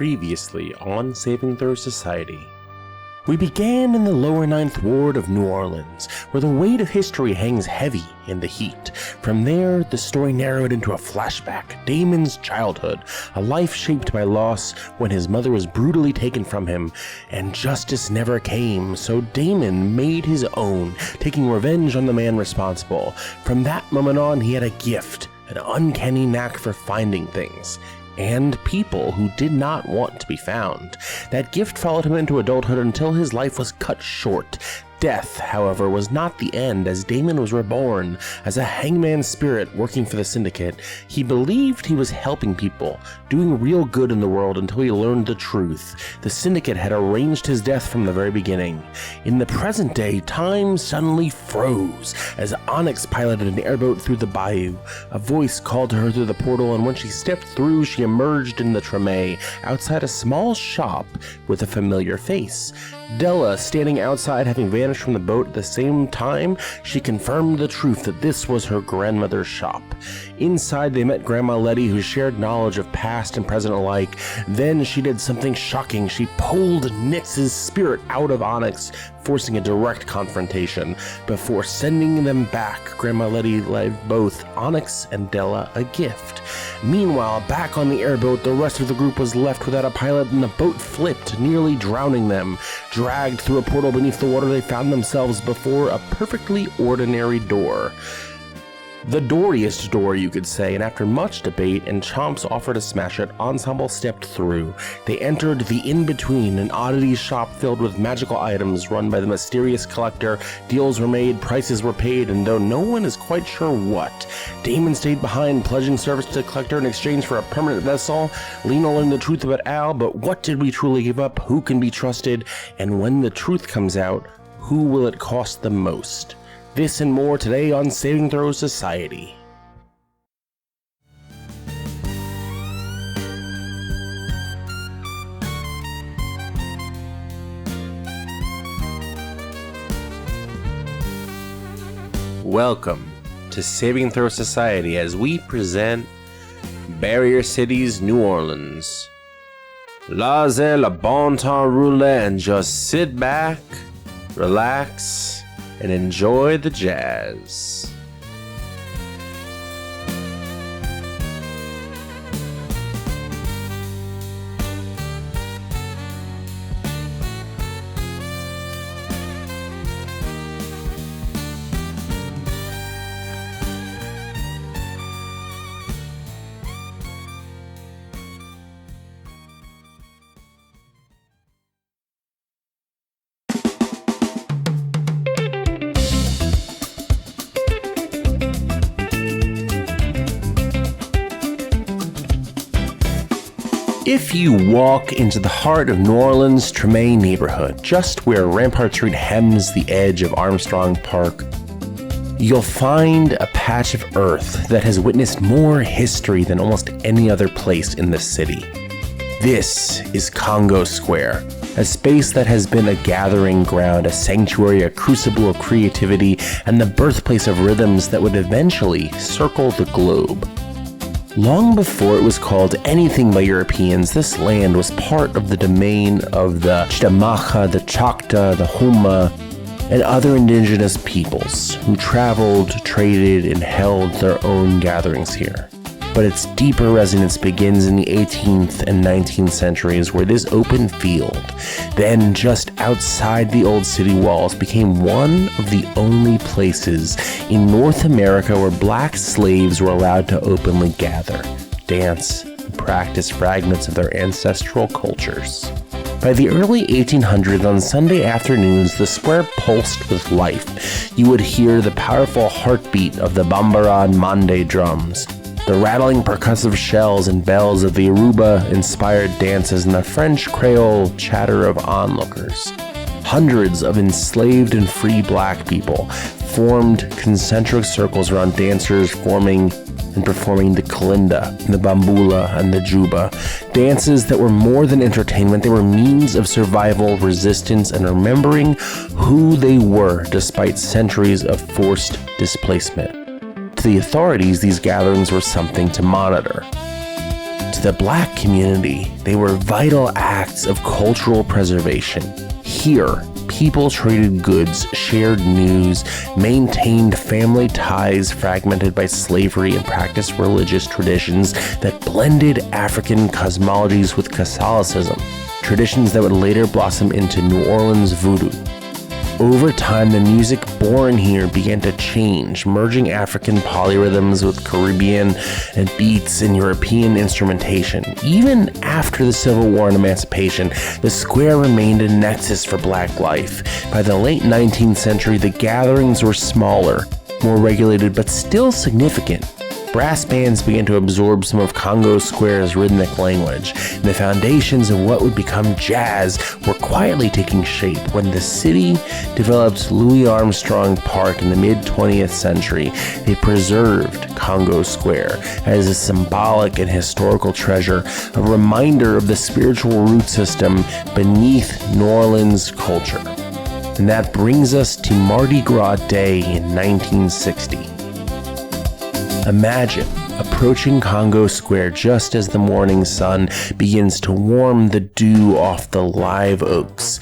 Previously on Saving Throw Society. We began in the lower 9th Ward of New Orleans, where the weight of history hangs heavy in the heat. From there, the story narrowed into a flashback, Damon's childhood, a life shaped by loss when his mother was brutally taken from him, and justice never came, so Damon made his own, taking revenge on the man responsible. From that moment on, he had a gift, an uncanny knack for finding things. And people who did not want to be found. That gift followed him into adulthood until his life was cut short. Death, however, was not the end, as Damon was reborn as a hangman spirit working for the Syndicate. He believed he was helping people, doing real good in the world until he learned the truth. The Syndicate had arranged his death from the very beginning. In the present day, time suddenly froze as Onyx piloted an airboat through the bayou. A voice called to her through the portal, and when she stepped through, she emerged in the Treme, outside a small shop with a familiar face. Della, standing outside having vanished from the boat at the same time, she confirmed the truth that this was her grandmother's shop. Inside, they met Grandma Letty, who shared knowledge of past and present alike. Then she did something shocking. She pulled Nix's spirit out of Onyx, forcing a direct confrontation. Before sending them back, Grandma Letty left both Onyx and Della a gift. Meanwhile, back on the airboat, the rest of the group was left without a pilot, and the boat flipped, nearly drowning them. Dragged through a portal beneath the water, they found themselves before a perfectly ordinary door. The dooriest door, you could say, and after much debate and Chomp's offer to smash it, Ensemble stepped through. They entered the In-Between, an oddities shop filled with magical items run by the mysterious collector. Deals were made, prices were paid, and though no one is quite sure what, Damon stayed behind, pledging service to the collector in exchange for a permanent vessel. Lena learned the truth about Al, but what did we truly give up? Who can be trusted? And when the truth comes out, who will it cost the most? This and more today on Saving Throw Society. Welcome to Saving Throw Society as we present Barrier City's New Orleans. Laissez le bon temps rouler and just sit back, relax, and enjoy the jazz. If you walk into the heart of New Orleans' Treme neighborhood, just where Rampart Street hems the edge of Armstrong Park, you'll find a patch of earth that has witnessed more history than almost any other place in the city. This is Congo Square, a space that has been a gathering ground, a sanctuary, a crucible of creativity, and the birthplace of rhythms that would eventually circle the globe. Long before it was called anything by Europeans, this land was part of the domain of the Chitamacha, the Choctaw, the Huma, and other indigenous peoples who traveled, traded, and held their own gatherings here. But its deeper resonance begins in the 18th and 19th centuries, where this open field, then just outside the old city walls, became one of the only places in North America where black slaves were allowed to openly gather, dance, and practice fragments of their ancestral cultures. By the early 1800s, on Sunday afternoons, the square pulsed with life. You would hear the powerful heartbeat of the Bambara and Mande drums, the rattling percussive shells and bells of the Yoruba-inspired dances, and the French Creole chatter of onlookers. Hundreds of enslaved and free black people formed concentric circles around dancers forming and performing the kalinda, the bambula, and the juba. Dances that were more than entertainment, they were means of survival, resistance, and remembering who they were despite centuries of forced displacement. To the authorities, these gatherings were something to monitor. To the Black community, they were vital acts of cultural preservation. Here, people traded goods, shared news, maintained family ties fragmented by slavery, and practiced religious traditions that blended African cosmologies with Catholicism, traditions that would later blossom into New Orleans voodoo. Over time, the music born here began to change, merging African polyrhythms with Caribbean and beats and European instrumentation. Even after the Civil War and Emancipation, the square remained a nexus for Black life. By the late 19th century, the gatherings were smaller, more regulated, but still significant. Brass bands began to absorb some of Congo Square's rhythmic language, and the foundations of what would become jazz were quietly taking shape. When the city developed Louis Armstrong Park in the mid-20th century, they preserved Congo Square as a symbolic and historical treasure, a reminder of the spiritual root system beneath New Orleans culture. And that brings us to Mardi Gras Day in 1960. Imagine approaching Congo Square just as the morning sun begins to warm the dew off the live oaks.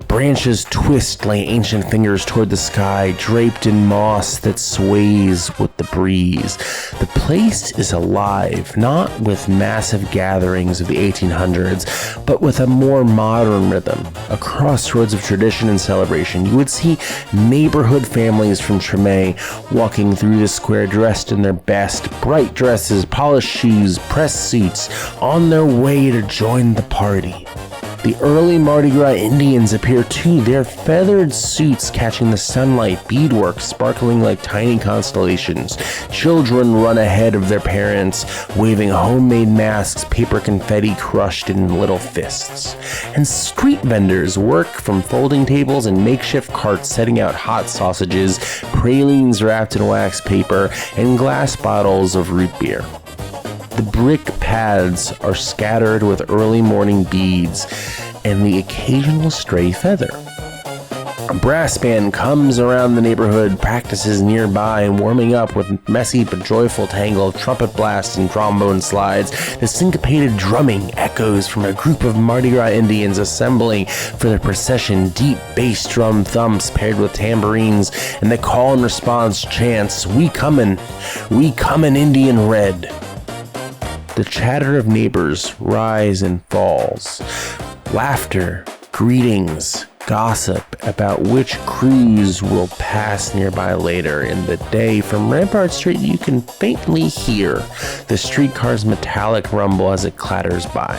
Branches twist like ancient fingers toward the sky, draped in moss that sways with the breeze. The place is alive, not with massive gatherings of the 1800s, but with a more modern rhythm, a crossroads of tradition and celebration. You would see neighborhood families from Treme walking through the square dressed in their best, bright dresses, polished shoes, pressed suits, on their way to join the party. The early Mardi Gras Indians appear too, their feathered suits catching the sunlight, beadwork sparkling like tiny constellations. Children run ahead of their parents, waving homemade masks, paper confetti crushed in little fists. And street vendors work from folding tables and makeshift carts, setting out hot sausages, pralines wrapped in wax paper, and glass bottles of root beer. The brick paths are scattered with early morning beads and the occasional stray feather. A brass band comes around the neighborhood, practices nearby, and warming up with messy but joyful tangle of trumpet blasts and trombone slides. The syncopated drumming echoes from a group of Mardi Gras Indians assembling for the procession, deep bass drum thumps paired with tambourines, and the call and response chants, we comin' Indian red." The chatter of neighbors rise and falls. Laughter, greetings, gossip about which crews will pass nearby later in the day. From Rampart Street, you can faintly hear the streetcar's metallic rumble as it clatters by.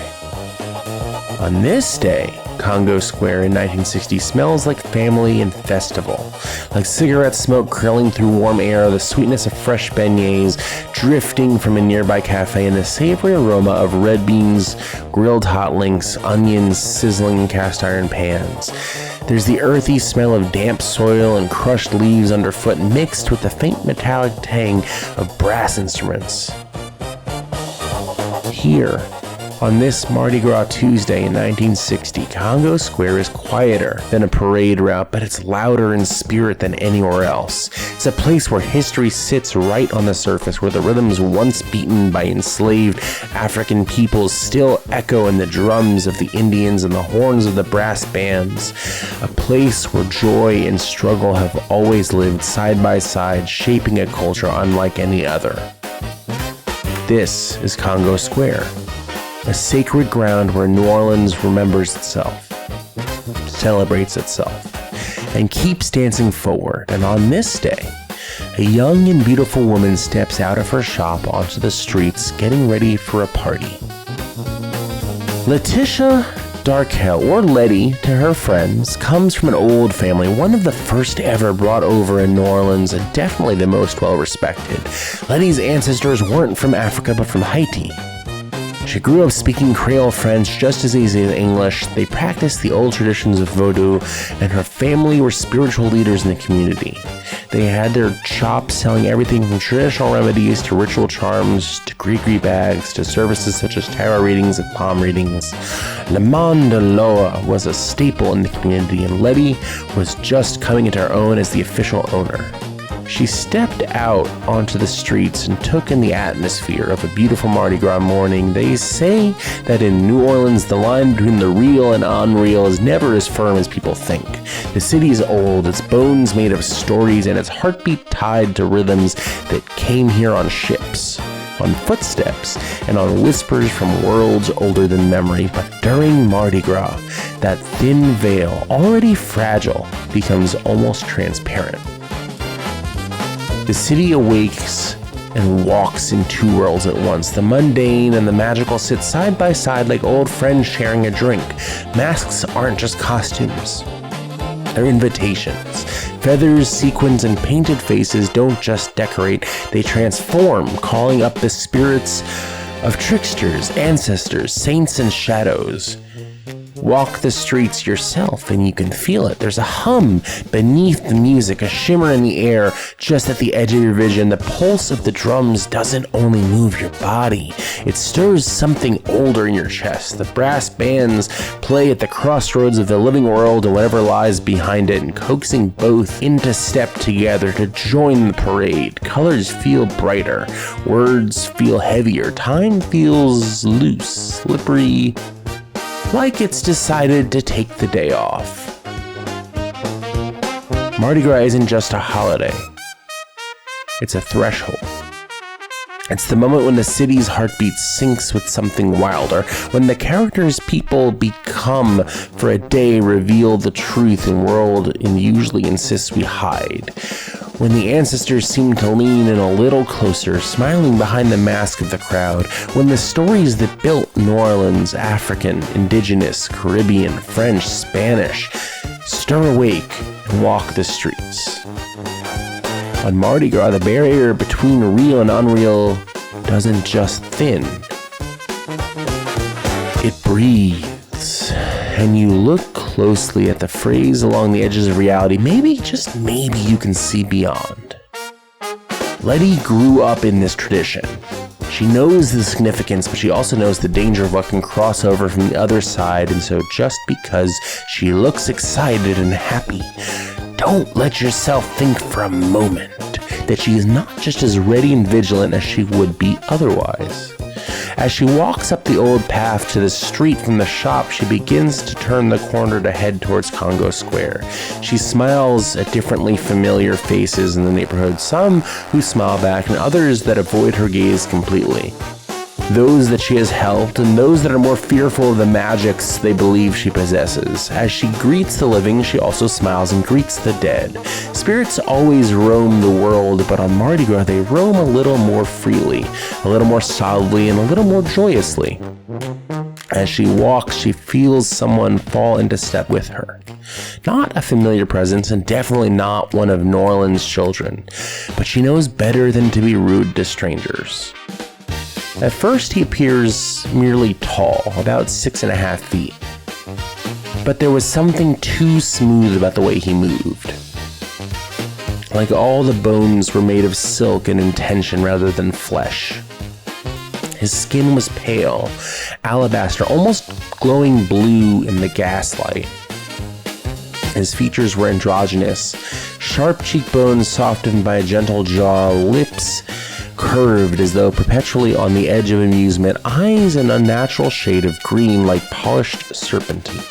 On this day, Congo Square in 1960 smells like family and festival, like cigarette smoke curling through warm air, the sweetness of fresh beignets drifting from a nearby cafe, and the savory aroma of red beans, grilled hot links, onions sizzling in cast iron pans. There's the earthy smell of damp soil and crushed leaves underfoot, mixed with the faint metallic tang of brass instruments. Here, on this Mardi Gras Tuesday in 1960, Congo Square is quieter than a parade route, but it's louder in spirit than anywhere else. It's a place where history sits right on the surface, where the rhythms once beaten by enslaved African peoples still echo in the drums of the Indians and the horns of the brass bands. A place where joy and struggle have always lived side by side, shaping a culture unlike any other. This is Congo Square, a sacred ground where New Orleans remembers itself, celebrates itself, and keeps dancing forward. And on this day, a young and beautiful woman steps out of her shop onto the streets, getting ready for a party. Letitia Darkel, or Letty to her friends, comes from an old family, one of the first ever brought over in New Orleans, and definitely the most well-respected. Letty's ancestors weren't from Africa, but from Haiti. She grew up speaking Creole French just as easy as English. They practiced the old traditions of voodoo, and her family were spiritual leaders in the community. They had their chops selling everything from traditional remedies to ritual charms to gree bags to services such as tarot readings and palm readings. Le Monde Loa was a staple in the community, and Letty was just coming into her own as the official owner. She stepped out onto the streets and took in the atmosphere of a beautiful Mardi Gras morning. They say that in New Orleans, the line between the real and unreal is never as firm as people think. The city is old, its bones made of stories, and its heartbeat tied to rhythms that came here on ships, on footsteps, and on whispers from worlds older than memory. But during Mardi Gras, that thin veil, already fragile, becomes almost transparent. The city awakes and walks in two worlds at once. The mundane and the magical sit side by side like old friends sharing a drink. Masks aren't just costumes. They're invitations. Feathers, sequins, and painted faces don't just decorate, they transform, calling up the spirits of tricksters, ancestors, saints, and shadows. Walk the streets yourself and you can feel it. There's a hum beneath the music, a shimmer in the air just at the edge of your vision. The pulse of the drums doesn't only move your body, it stirs something older in your chest. The brass bands play at the crossroads of the living world and whatever lies behind it, and coaxing both into step together to join the parade. Colors feel brighter, words feel heavier, time feels loose, slippery, like it's decided to take the day off. Mardi Gras isn't just a holiday. It's a threshold. It's the moment when the city's heartbeat syncs with something wilder, when the characters people become for a day reveal the truth in world and usually insists we hide. When the ancestors seem to lean in a little closer, smiling behind the mask of the crowd. When the stories that built New Orleans, African, Indigenous, Caribbean, French, Spanish, stir awake and walk the streets. On Mardi Gras, the barrier between real and unreal doesn't just thin. It breathes. And you look closely at the phrase along the edges of reality, maybe, just maybe, you can see beyond. Letty grew up in this tradition. She knows the significance, but she also knows the danger of what can cross over from the other side, and so just because she looks excited and happy, don't let yourself think for a moment that she is not just as ready and vigilant as she would be otherwise. As she walks up the old path to the street from the shop, she begins to turn the corner to head towards Congo Square. She smiles at differently familiar faces in the neighborhood, some who smile back and others that avoid her gaze completely. Those that she has helped and those that are more fearful of the magics they believe she possesses. As she greets the living, she also smiles and greets the dead. Spirits always roam the world, but on Mardi Gras they roam a little more freely, a little more solidly, and a little more joyously. As she walks, she feels someone fall into step with her. Not a familiar presence, and definitely not one of New Orleans' children, but she knows better than to be rude to strangers. At first, he appears merely tall, about 6.5 feet. But there was something too smooth about the way he moved. Like all the bones were made of silk and intention rather than flesh. His skin was pale, alabaster, almost glowing blue in the gaslight. His features were androgynous, sharp cheekbones softened by a gentle jaw, lips curved as though perpetually on the edge of amusement, eyes an unnatural shade of green like polished serpentine.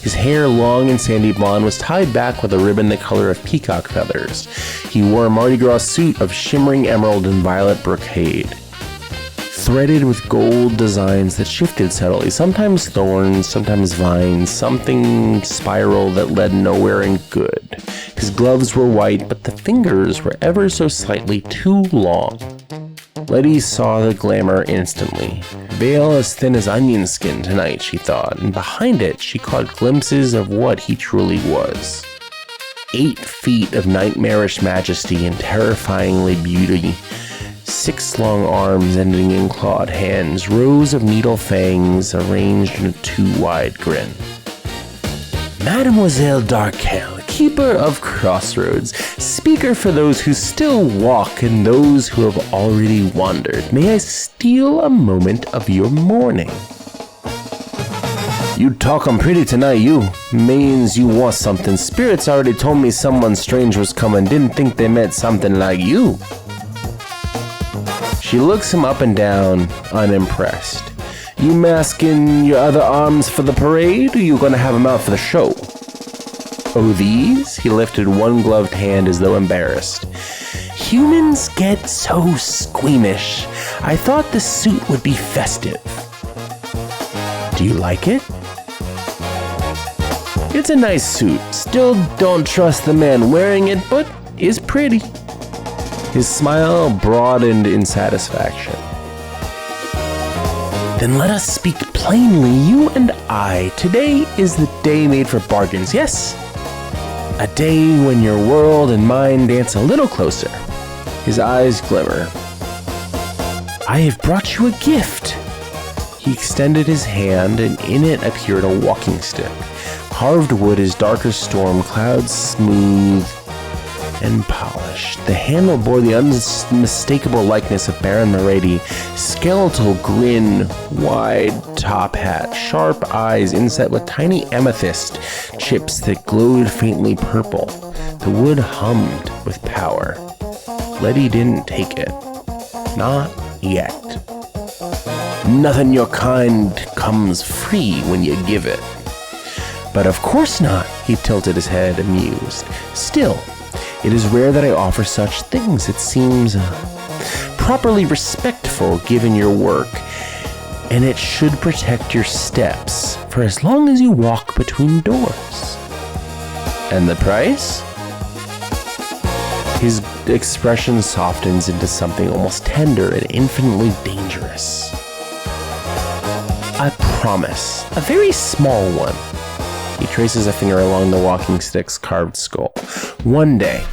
His hair, long and sandy blonde, was tied back with a ribbon the color of peacock feathers. He wore a Mardi Gras suit of shimmering emerald and violet brocade, threaded with gold designs that shifted subtly, sometimes thorns, sometimes vines, something spiral that led nowhere and good. His gloves were white, but the fingers were ever so slightly too long. Letty saw the glamour instantly. Veil as thin as onion skin tonight, she thought, and behind it she caught glimpses of what he truly was. 8 feet of nightmarish majesty and terrifyingly beauty. 6 long arms ending in clawed hands, rows of needle fangs arranged in a too wide grin. Mademoiselle Darkel, keeper of crossroads, speaker for those who still walk and those who have already wandered, may I steal a moment of your morning? You talkin' pretty tonight, you. Means you want something. Spirits already told me someone strange was coming. Didn't think they meant something like you. She looks him up and down, unimpressed. You masking your other arms for the parade, or you gonna have them out for the show? Oh, these? He lifted one gloved hand as though embarrassed. Humans get so squeamish. I thought the suit would be festive. Do you like it? It's a nice suit. Still don't trust the man wearing it, but is pretty. His smile broadened in satisfaction. Then let us speak plainly, you and I. Today is the day made for bargains, yes? A day when your world and mine dance a little closer. His eyes glimmer. I have brought you a gift. He extended his hand, and in it appeared a walking stick. Carved wood as dark as storm clouds, smooth and polished. The handle bore the unmistakable likeness of Baron Merady. Skeletal grin, wide top hat, sharp eyes inset with tiny amethyst chips that glowed faintly purple. The wood hummed with power. Letty didn't take it. Not yet. Nothing your kind comes free when you give it. But of course not, he tilted his head, amused. Still, it is rare that I offer such things. It seems properly respectful given your work, and it should protect your steps for as long as you walk between doors. And the price? His expression softens into something almost tender and infinitely dangerous. I promise, a very small one. He traces a finger along the walking stick's carved skull. One day,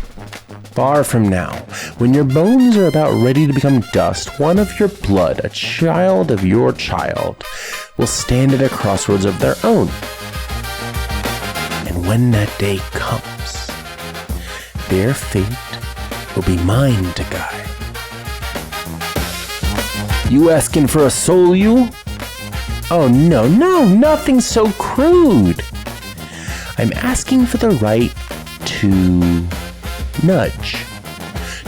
far from now, when your bones are about ready to become dust, one of your blood, a child of your child, will stand at a crossroads of their own. And when that day comes, their fate will be mine to guide. You asking for a soul, you? Oh, no, nothing so crude. I'm asking for the right to nudge,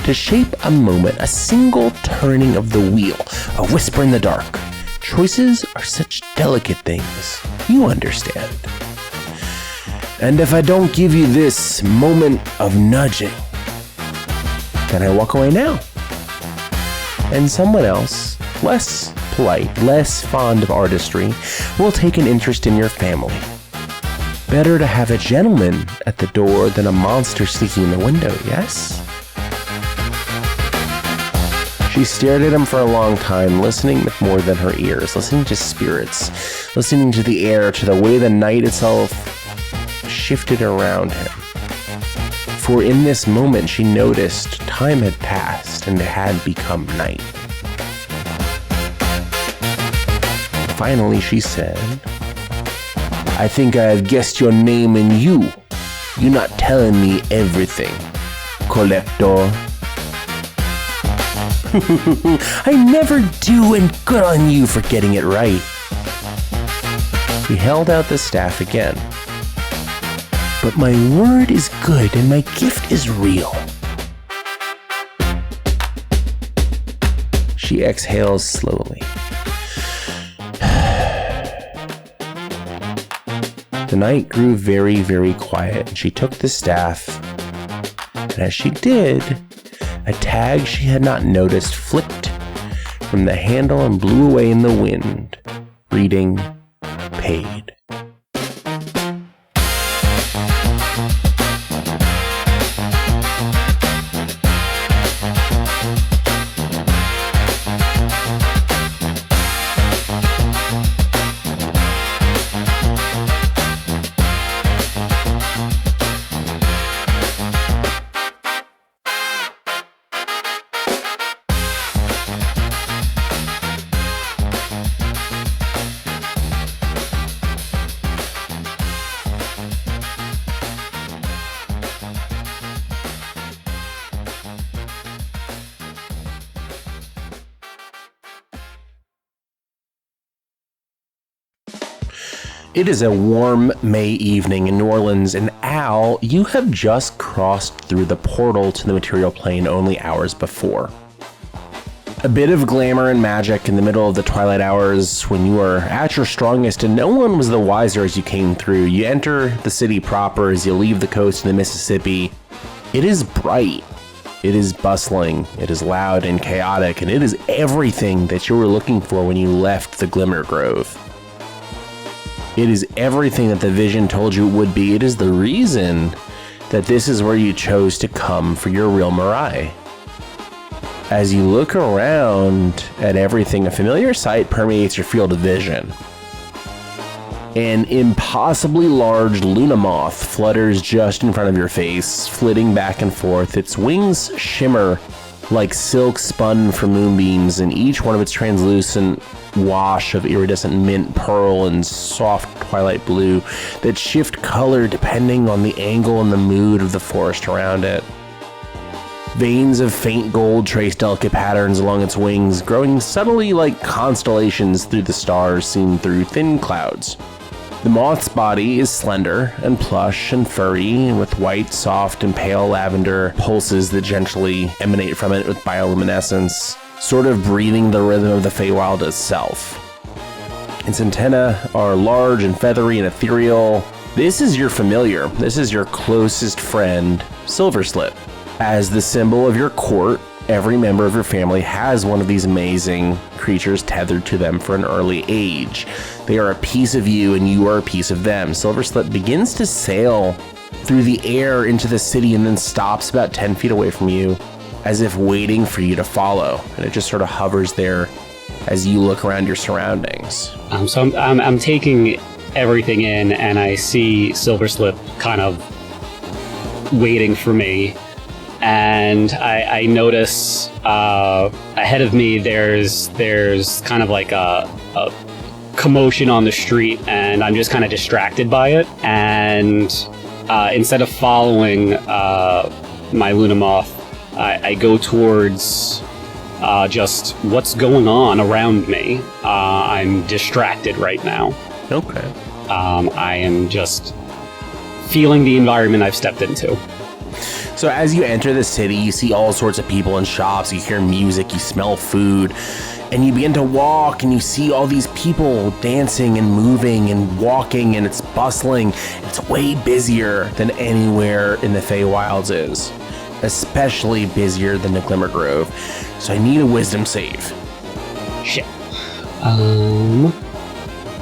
to shape a moment, a single turning of the wheel, a whisper in the dark. Choices are such delicate things, you understand. And if I don't give you this moment of nudging, then I walk away now. And someone else, less polite, less fond of artistry, will take an interest in your family. Better to have a gentleman at the door than a monster sneaking in the window, yes? She stared at him for a long time, listening with more than her ears, listening to spirits, listening to the air, to the way the night itself shifted around him. For in this moment she noticed time had passed and it had become night. Finally she said, I think I have guessed your name and you. You're not telling me everything, collector. I never do, and good on you for getting it right. He held out the staff again. But my word is good and my gift is real. She exhales slowly. The night grew very, very quiet, and she took the staff, and as she did, a tag she had not noticed flicked from the handle and blew away in the wind, reading, paid. It is a warm May evening in New Orleans, and Al, you have just crossed through the portal to the material plane only hours before. A bit of glamour and magic in the middle of the twilight hours when you are at your strongest, and no one was the wiser as you came through. You enter the city proper as you leave the coast of the Mississippi. It is bright, it is bustling, it is loud and chaotic, and it is everything that you were looking for when you left the Glimmer Grove. It is everything that the vision told you it would be. It is the reason that this is where you chose to come for your real Mirai. As you look around at everything, a familiar sight permeates your field of vision. An impossibly large Luna moth flutters just in front of your face, flitting back and forth. Its wings shimmer like silk spun from moonbeams, and each one of its translucent wash of iridescent mint, pearl, and soft twilight blue that shift color depending on the angle and the mood of the forest around it. Veins of faint gold trace delicate patterns along its wings, growing subtly like constellations through the stars seen through thin clouds. The moth's body is slender and plush and furry, with white, soft, and pale lavender pulses that gently emanate from it with bioluminescence, sort of breathing the rhythm of the Feywild itself. Its antennae are large and feathery and ethereal. This is your familiar. This is your closest friend, Silverslip. As the symbol of your court, every member of your family has one of these amazing creatures tethered to them for an early age. They are a piece of you and you are a piece of them. Silverslip begins to sail through the air into the city and then stops about 10 feet away from you, as if waiting for you to follow. And it just sort of hovers there as you look around your surroundings. So I'm taking everything in, and I see Silverslip kind of waiting for me. And I notice ahead of me there's kind of like a commotion on the street, and I'm just kind of distracted by it. And instead of following my Luna Moth, I go towards just what's going on around me. I'm distracted right now. Okay. I am just feeling the environment I've stepped into. So as you enter the city, you see all sorts of people in shops, you hear music, you smell food, and you begin to walk and you see all these people dancing and moving and walking, and it's bustling. It's way busier than anywhere in the Feywilds is, especially busier than the Glimmer Grove. So I need a wisdom save. Shit. Gonna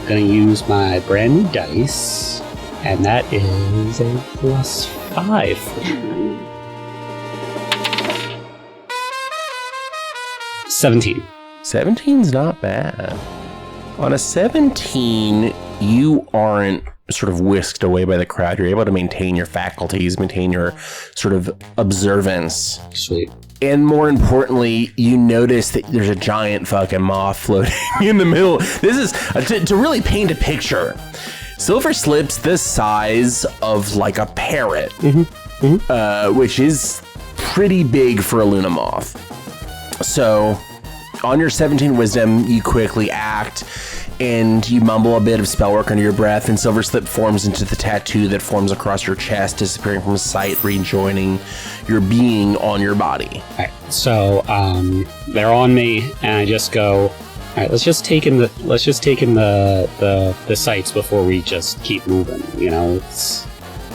use my brand new dice, and that is a +5 for me. 17. 17's not bad. On a 17, you aren't sort of whisked away by the crowd. You're able to maintain your faculties, maintain your sort of observance. Sweet. And more importantly, you notice that there's a giant fucking moth floating in the middle. This is, to really paint a picture, Silverslip's the size of like a parrot, which is pretty big for a Luna moth. So on your 17 wisdom, you quickly act and you mumble a bit of spell work under your breath, and Silverslip forms into the tattoo that forms across your chest, disappearing from sight, rejoining your being on your body. All right, so they're on me, and I just go, all right, let's just take in the sights before we just keep moving. You know, it's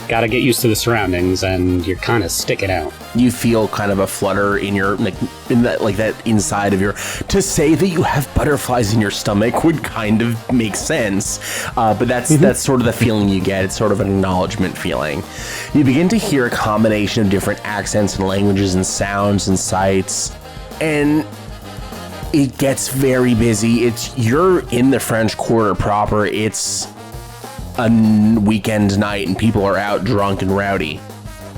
got to get used to the surroundings, and you're kind of sticking out. You feel kind of a flutter in your, like, in that, like that inside of your, to say that you have butterflies in your stomach would kind of make sense. But that's sort of the feeling you get. It's sort of an acknowledgement feeling. You begin to hear a combination of different accents and languages and sounds and sights, and it gets very busy. You're in the French Quarter proper. It's a weekend night and people are out drunk and rowdy.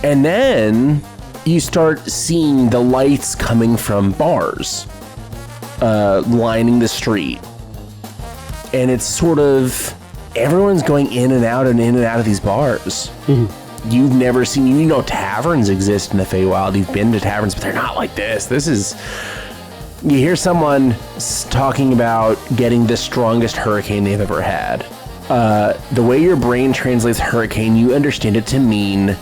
And then you start seeing the lights coming from bars lining the street. And it's sort of, everyone's going in and out of these bars. You've never seen, you know, taverns exist in the Feywild. You've been to taverns, but they're not like this. This is, you hear someone talking about getting the strongest hurricane they've ever had. The way your brain translates hurricane, you understand it to mean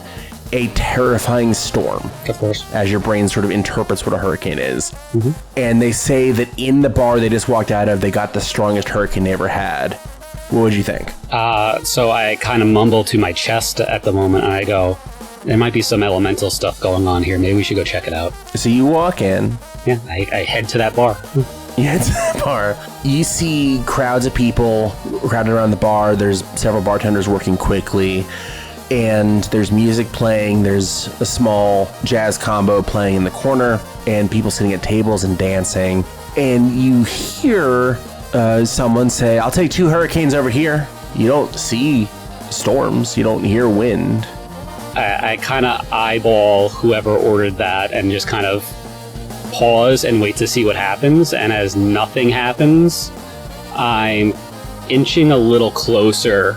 a terrifying storm. Of course. As your brain sort of interprets what a hurricane is. Mm-hmm. And they say that in the bar they just walked out of, they got the strongest hurricane they ever had. What would you think? So I kind of mumble to my chest at the moment, and I go, there might be some elemental stuff going on here. Maybe we should go check it out. So you walk in. Yeah, I head to that bar. You head to that bar. You see crowds of people crowded around the bar. There's several bartenders working quickly. And there's music playing. There's a small jazz combo playing in the corner. And people sitting at tables and dancing. And you hear someone say, I'll take 2 hurricanes over here. You don't see storms. You don't hear wind. I kind of eyeball whoever ordered that and just kind of pause and wait to see what happens. And as nothing happens, I'm inching a little closer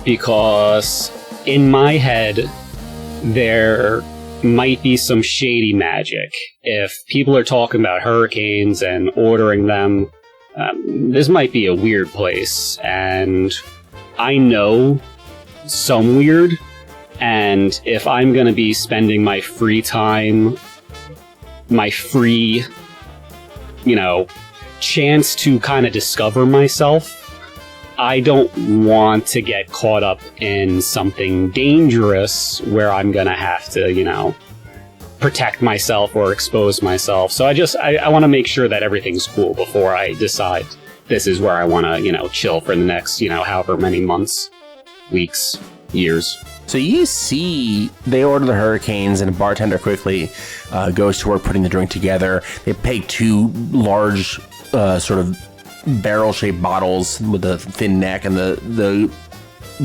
because in my head, there might be some shady magic. If people are talking about hurricanes and ordering them, this might be a weird place. And I know some weird. And if I'm going to be spending my free time, my free, chance to kind of discover myself, I don't want to get caught up in something dangerous where I'm going to have to, protect myself or expose myself. So I want to make sure that everything's cool before I decide this is where I want to, chill for the next, however many months, weeks, years. So you see they order the hurricanes, and a bartender quickly goes to work putting the drink together. They take 2 large sort of barrel-shaped bottles with a thin neck and the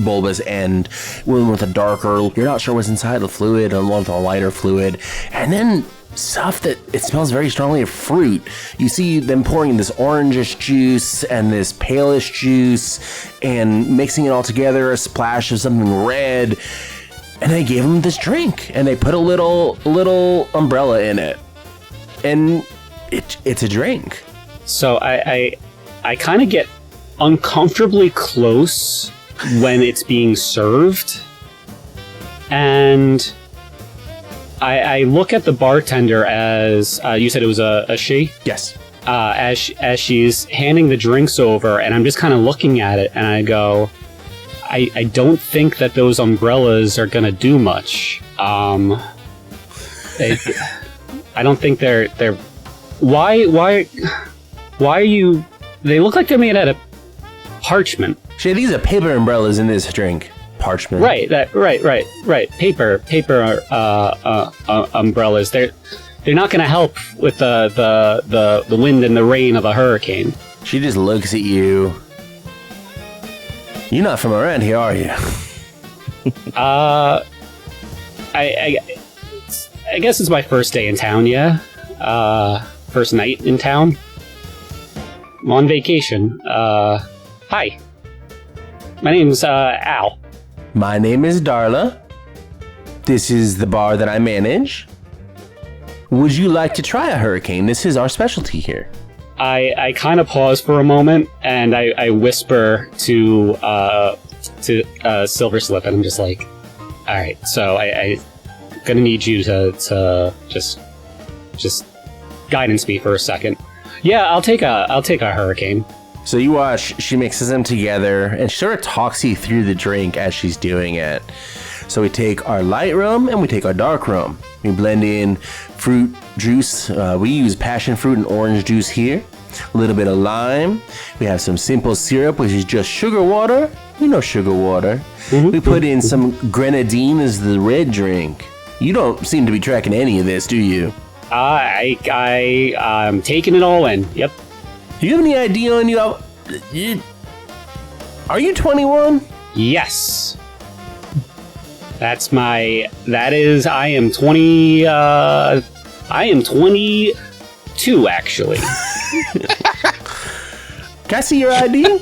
bulbous end, one with a darker, you're not sure what's inside the fluid, and one with a lighter fluid, and then stuff that it smells very strongly of fruit. You see them pouring this orangish juice and this palish juice and mixing it all together, a splash of something red, and they gave them this drink, and they put a little umbrella in it, and it's a drink. So I kind of get uncomfortably close when it's being served, and I look at the bartender as you said it was a she? Yes. As she's handing the drinks over, and I'm just kind of looking at it, and I go, I don't think that those umbrellas are gonna do much. I don't think they're. Why are you? They look like they're made out of parchment. Shay, these are paper umbrellas in this drink. Parchment. Right. Paper umbrellas. They're not going to help with the wind and the rain of a hurricane. She just looks at you. You're not from around here, are you? I guess it's my first day in town. Yeah. First night in town. I'm on vacation. Hi. My name's Al. My name is Darla. This is the bar that I manage. Would you like to try a hurricane? This is our specialty here. I kind of pause for a moment, and I whisper to Silver Slip, and I'm just like, all right, so I'm gonna need you to just guidance me for a second. Yeah, I'll take a hurricane. So you watch, she mixes them together, and she sort of talks you through the drink as she's doing it. So we take our light rum and we take our dark rum. We blend in fruit juice. We use passion fruit and orange juice here. A little bit of lime. We have some simple syrup, which is just sugar water. You know sugar water. Mm-hmm. We put in some grenadine as the red drink. You don't seem to be tracking any of this, do you? I'm taking it all in. Yep. Do you have any idea on you? Are you 21? Yes. I am 20, I am 22, actually. Can I see your ID?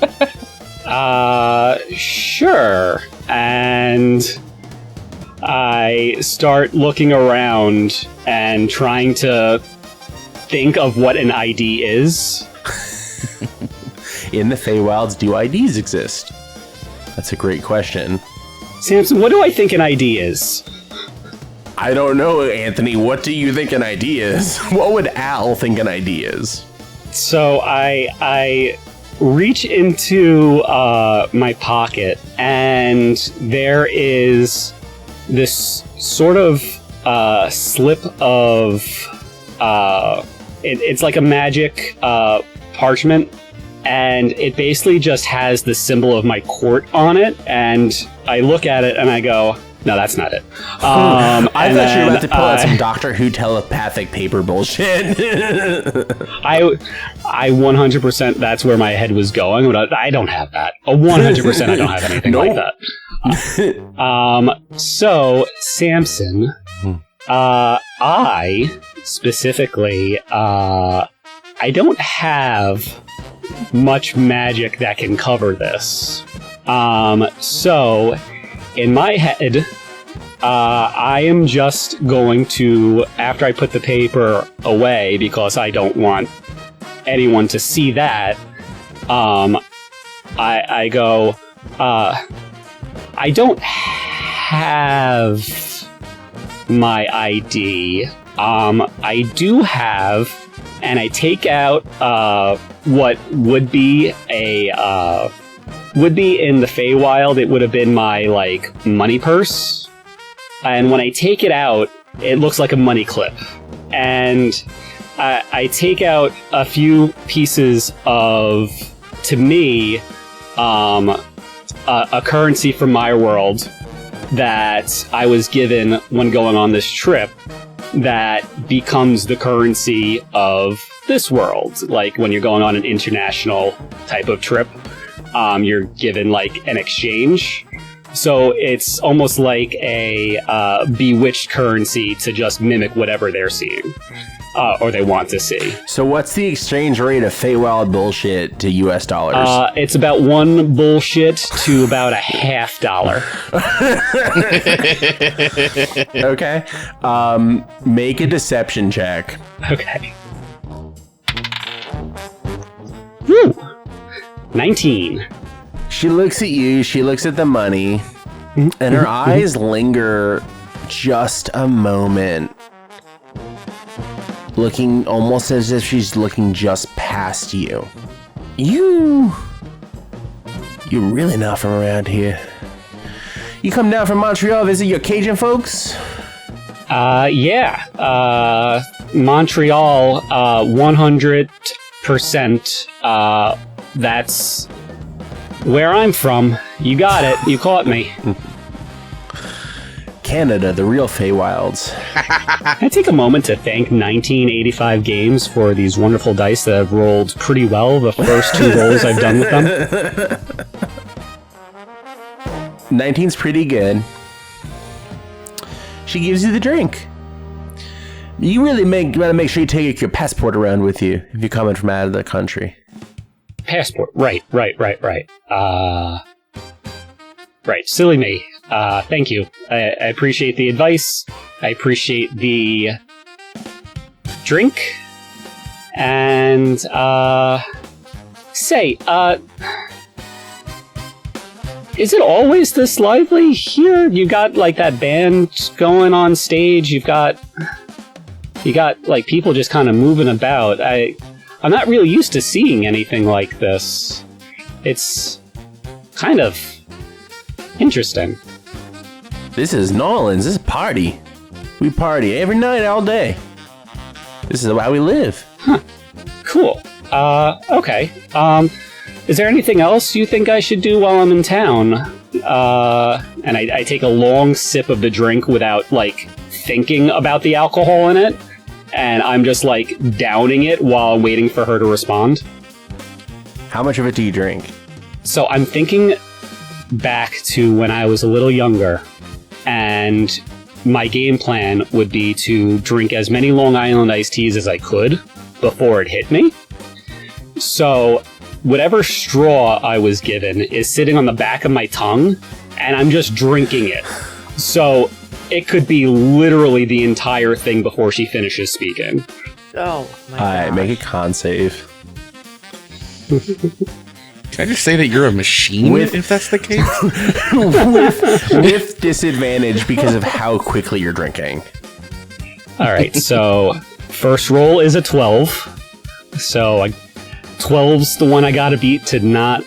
Sure. And I start looking around and trying to think of what an ID is. In the Feywilds, do IDs exist? That's a great question. Samson, what do I think an ID is? I don't know, Anthony. What do you think an ID is? What would Al think an ID is? So I reach into my pocket, and there is this sort of slip of it's like a magic parchment, and it basically just has the symbol of my court on it, and I look at it and I go, no, that's not it. I thought you were about to pull out some Doctor Who telepathic paper bullshit. I 100%, that's where my head was going, but I don't have that. 100% I don't have anything like that. So, Samson, I specifically, I don't have much magic that can cover this. So, in my head, I am just going to, after I put the paper away, because I don't want anyone to see that, I go, I don't have my ID. I do have, and I take out what would be a would be in the Feywild. It would have been my like money purse, and when I take it out, it looks like a money clip, and I take out a few pieces of, to me, a currency from my world that I was given when going on this trip that becomes the currency of this world. Like when you're going on an international type of trip, you're given like an exchange. So it's almost like a bewitched currency to just mimic whatever they're seeing or they want to see. So what's the exchange rate of Feywild bullshit to US dollars? It's about one bullshit to about $50. Okay. Make a deception check. Okay. Woo! 19. She looks at you, she looks at the money, and her eyes linger just a moment, looking almost as if she's looking just past you. You're really not from around here. You come down from Montreal, visit your Cajun folks? Yeah. Montreal, 100%. That's where I'm from. You got it. You caught me. Canada, the real Feywilds. Can I take a moment to thank 1985 Games for these wonderful dice that have rolled pretty well the first 2 rolls I've done with them? 19's pretty good. She gives you the drink. You really gotta make sure you take your passport around with you if you're coming from out of the country. Passport. Right. Right. Silly me. Thank you. I appreciate the advice. I appreciate the drink. And, is it always this lively here? You got, like, that band going on stage. You got, like, people just kind of moving about. I'm not really used to seeing anything like this. It's kind of interesting. This is New Orleans. This is a party. We party every night, all day. This is how we live. Huh. Cool. Okay. Is there anything else you think I should do while I'm in town? And I take a long sip of the drink without, like, thinking about the alcohol in it. And I'm just, like, downing it while I'm waiting for her to respond. How much of it do you drink? So I'm thinking back to when I was a little younger, and my game plan would be to drink as many Long Island iced teas as I could before it hit me. So whatever straw I was given is sitting on the back of my tongue, and I'm just drinking it. So it could be literally the entire thing before she finishes speaking. Oh, my God. Alright, make a con save. Can I just say that you're a machine if that's the case? with disadvantage because of how quickly you're drinking. All right, so first roll is a 12. So 12's the one I gotta beat to not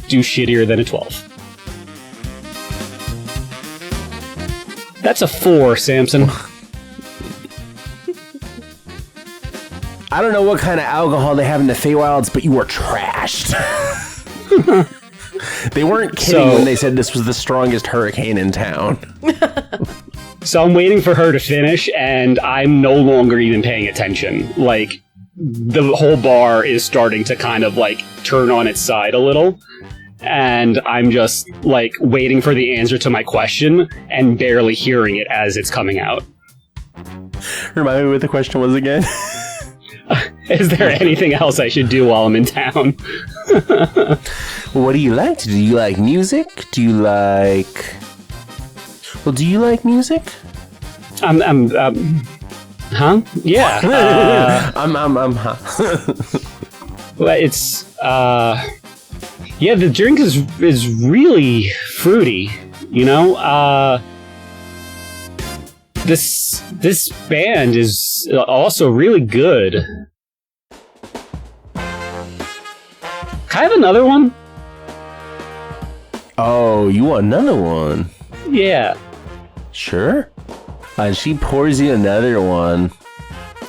do shittier than a 12. That's a 4, Samson. I don't know what kind of alcohol they have in the Feywilds, but you were trashed. They weren't kidding when they said this was the strongest hurricane in town. So I'm waiting for her to finish, and I'm no longer even paying attention. Like, the whole bar is starting to kind of, like, turn on its side a little. And I'm just, like, waiting for the answer to my question and barely hearing it as it's coming out. Remind me what the question was again. Is there anything else I should do while I'm in town? What do you like to do? Do you like music? Do you like... Well, do you like music? Huh? Yeah. Huh. Well, it's, yeah, the drink is really fruity, you know? This band is also really good. Can I have another one? Oh, you want another one? Yeah. Sure. She pours you another one.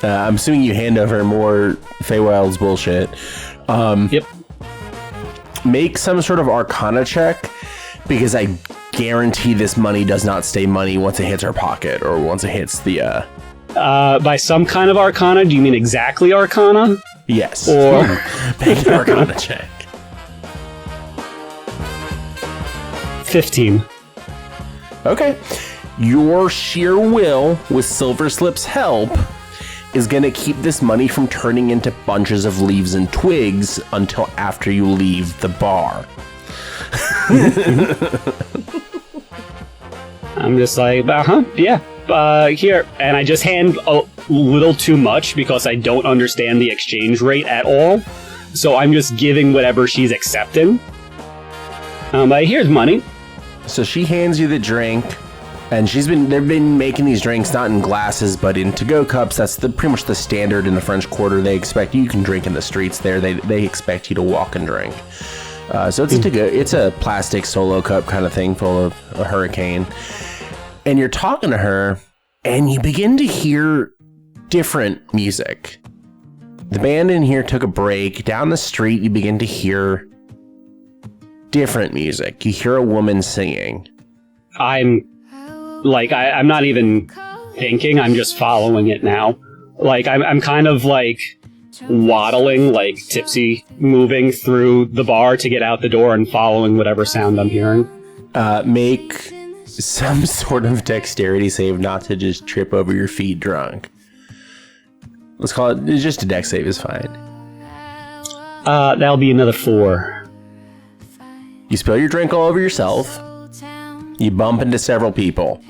I'm assuming you hand over more Feywild's bullshit. Yep. Make some sort of Arcana check, because I guarantee this money does not stay money once it hits her pocket, or once it hits the... By some kind of Arcana, do you mean exactly Arcana? Yes. Or... Make an Arcana check. 15. Okay. Your sheer will, with Silver Slip's help, is going to keep this money from turning into bunches of leaves and twigs until after you leave the bar. I'm just like, yeah, here. And I just hand a little too much because I don't understand the exchange rate at all. So I'm just giving whatever she's accepting. But here's money. So she hands you the drink, and they've been making these drinks not in glasses but in to-go cups. That's pretty much the standard in the French Quarter. They expect you can drink in the streets there. They expect you to walk and drink. So it's a to-go. It's a plastic solo cup kind of thing full of a hurricane. And you're talking to her, and you begin to hear different music. The band in here took a break. Down the street, you begin to hear different music. You hear a woman singing. I'm not even thinking. I'm just following it now. Like, I'm kind of like waddling, like tipsy, moving through the bar to get out the door and following whatever sound I'm hearing. Make some sort of dexterity save not to just trip over your feet drunk. Let's call it just a dex save is fine. That'll be another 4. You spill your drink all over yourself. You bump into several people.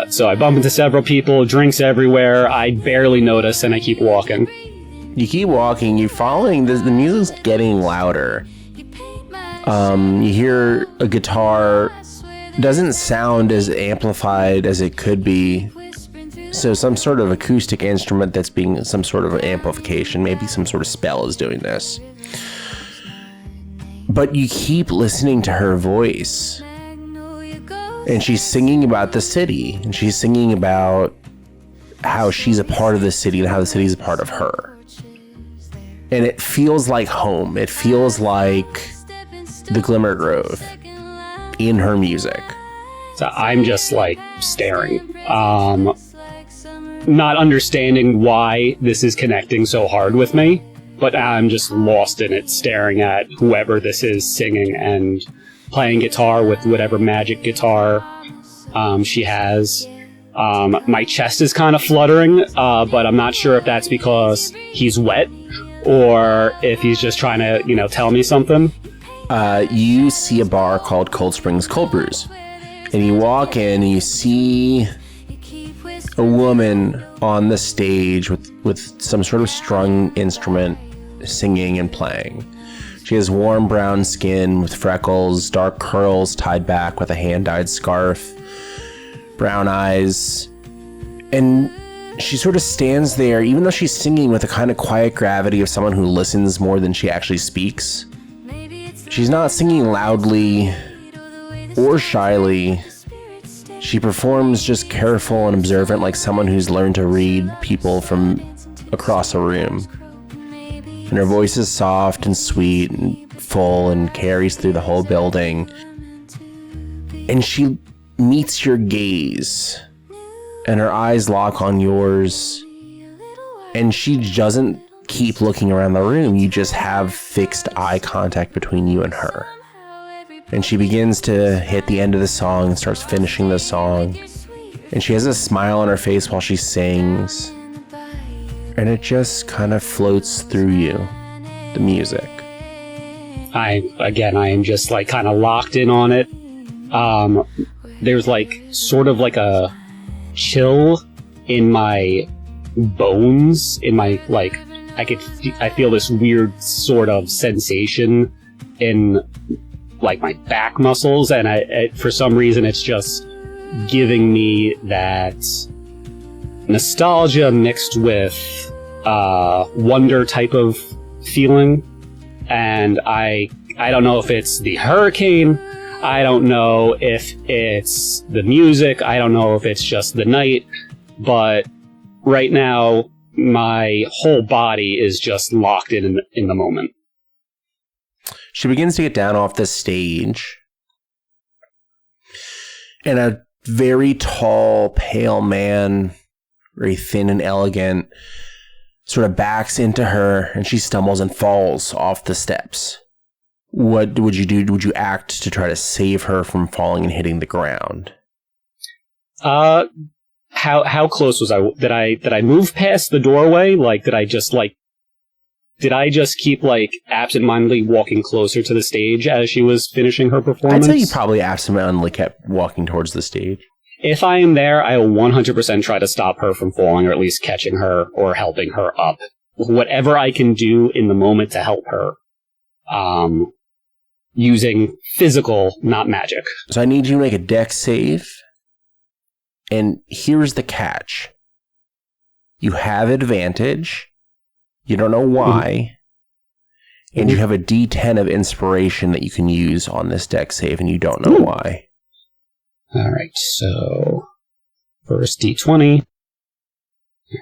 So I bump into several people, drinks everywhere. I barely notice, and I keep walking. You keep walking. You're following. The music's getting louder. You hear a guitar. Doesn't sound as amplified as it could be. So some sort of acoustic instrument that's being some sort of amplification. Maybe some sort of spell is doing this. But you keep listening to her voice. And she's singing about the city. And she's singing about how she's a part of the city and how the city's a part of her. And it feels like home. It feels like the Glimmer Grove in her music. So I'm just like staring. Not understanding why this is connecting so hard with me. But I'm just lost in it, staring at whoever this is singing and playing guitar with whatever magic guitar she has. My chest is kind of fluttering, but I'm not sure if that's because he's wet or if he's just trying to, tell me something. You see a bar called Cold Springs Cold Brews. And you walk in and you see a woman on the stage with some sort of strung instrument singing and playing. She has warm brown skin with freckles, dark curls tied back with a hand-dyed scarf, brown eyes, and she sort of stands there, even though she's singing with a kind of quiet gravity of someone who listens more than she actually speaks. She's not singing loudly or shyly. She performs just careful and observant, like someone who's learned to read people from across a room. And her voice is soft and sweet and full and carries through the whole building. And she meets your gaze, and her eyes lock on yours, and she doesn't keep looking around the room. You just have fixed eye contact between you and her. And she begins to hit the end of the song and starts finishing the song. And she has a smile on her face while she sings. And it just kind of floats through you, the music. I am just like kind of locked in on it. There's like sort of like a chill in my bones, in my like I feel this weird sort of sensation in like my back muscles, and for some reason it's just giving me that nostalgia mixed with wonder type of feeling. And I don't know if it's the hurricane, I don't know if it's the music, I don't know if it's just the night, but right now my whole body is just locked in the moment. She begins to get down off the stage, and a very tall, pale man, very thin and elegant, sort of backs into her, and she stumbles and falls off the steps. What would you do? Would you act to try to save her from falling and hitting the ground? How close was I? Did I move past the doorway? Like, did I just keep like absentmindedly walking closer to the stage as she was finishing her performance? I'd say you probably absentmindedly kept walking towards the stage. If I am there, I will 100% try to stop her from falling, or at least catching her or helping her up. Whatever I can do in the moment to help her. Using physical, not magic. So I need you to make a dex save. And here's the catch. You have advantage. You don't know why. And you have a D10 of inspiration that you can use on this dex save, and you don't know why. Alright, so first D20.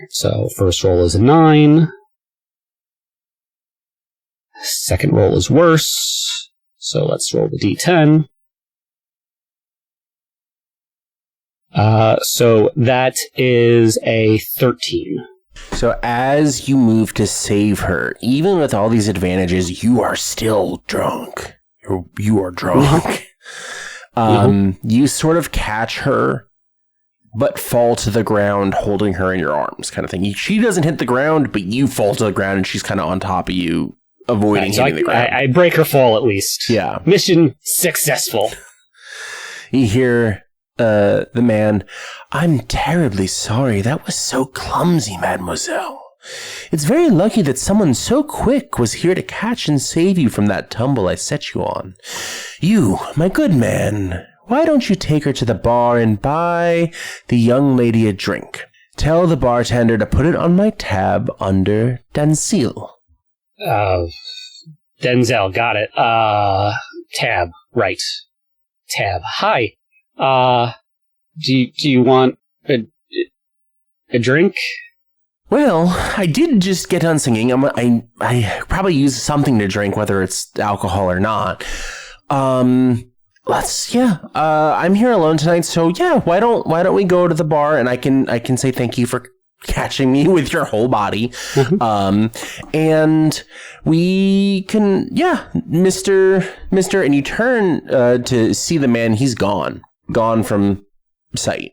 So first roll is a 9. Second roll is worse. So let's roll the D10. So that is a 13. So as you move to save her, even with all these advantages, you are still drunk. You are drunk. You sort of catch her, but fall to the ground holding her in your arms, kind of thing. She doesn't hit the ground, but you fall to the ground and she's kind of on top of you, avoiding hitting the ground. I break her fall at least. Yeah. Mission successful. You hear the man, "I'm terribly sorry. That was so clumsy, mademoiselle. It's very lucky that someone so quick was here to catch and save you from that tumble I set you on. You, my good man, why don't you take her to the bar and buy the young lady a drink? Tell the bartender to put it on my tab under Denzel." Denzel, got it. Tab, right. Tab. Hi. Do you want a drink? Well, I did just get done singing. I probably use something to drink, whether it's alcohol or not. I'm here alone tonight, so yeah, why don't we go to the bar and I can say thank you for catching me with your whole body. And we can, Mr. And you turn to see the man. He's gone from sight.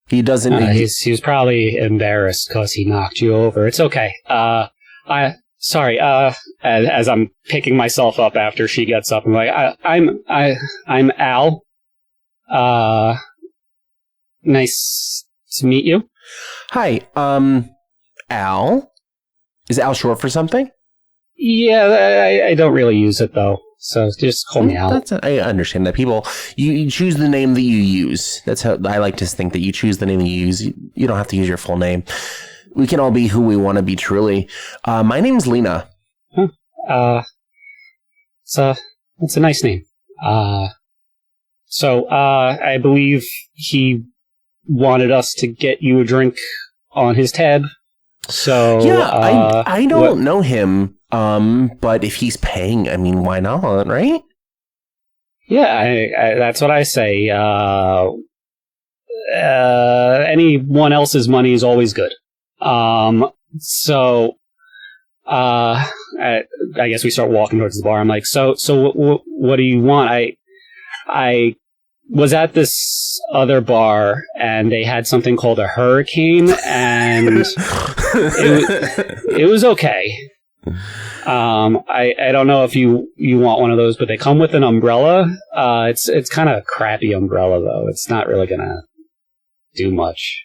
He doesn't. He was probably embarrassed because he knocked you over. It's okay. Sorry. As I'm picking myself up after she gets up, I'm like, I'm Al. Nice to meet you. Hi. Al. Is Al short for something? Yeah, I don't really use it though. So just call me out. I understand that people, you choose the name that you use. That's how I like to think that you choose the name that you use. You don't have to use your full name. We can all be who we want to be truly. My name's Lena. It's a nice name. So I believe he wanted us to get you a drink on his tab. So yeah, I don't know him. But if he's paying, I mean, why not, right? Yeah, that's what I say. Anyone else's money is always good. So I guess we start walking towards the bar. I'm like, so what do you want? I was at this other bar and they had something called a hurricane, and it was okay. I don't know if you want one of those, but they come with an umbrella. It's kind of a crappy umbrella though. It's not really gonna do much.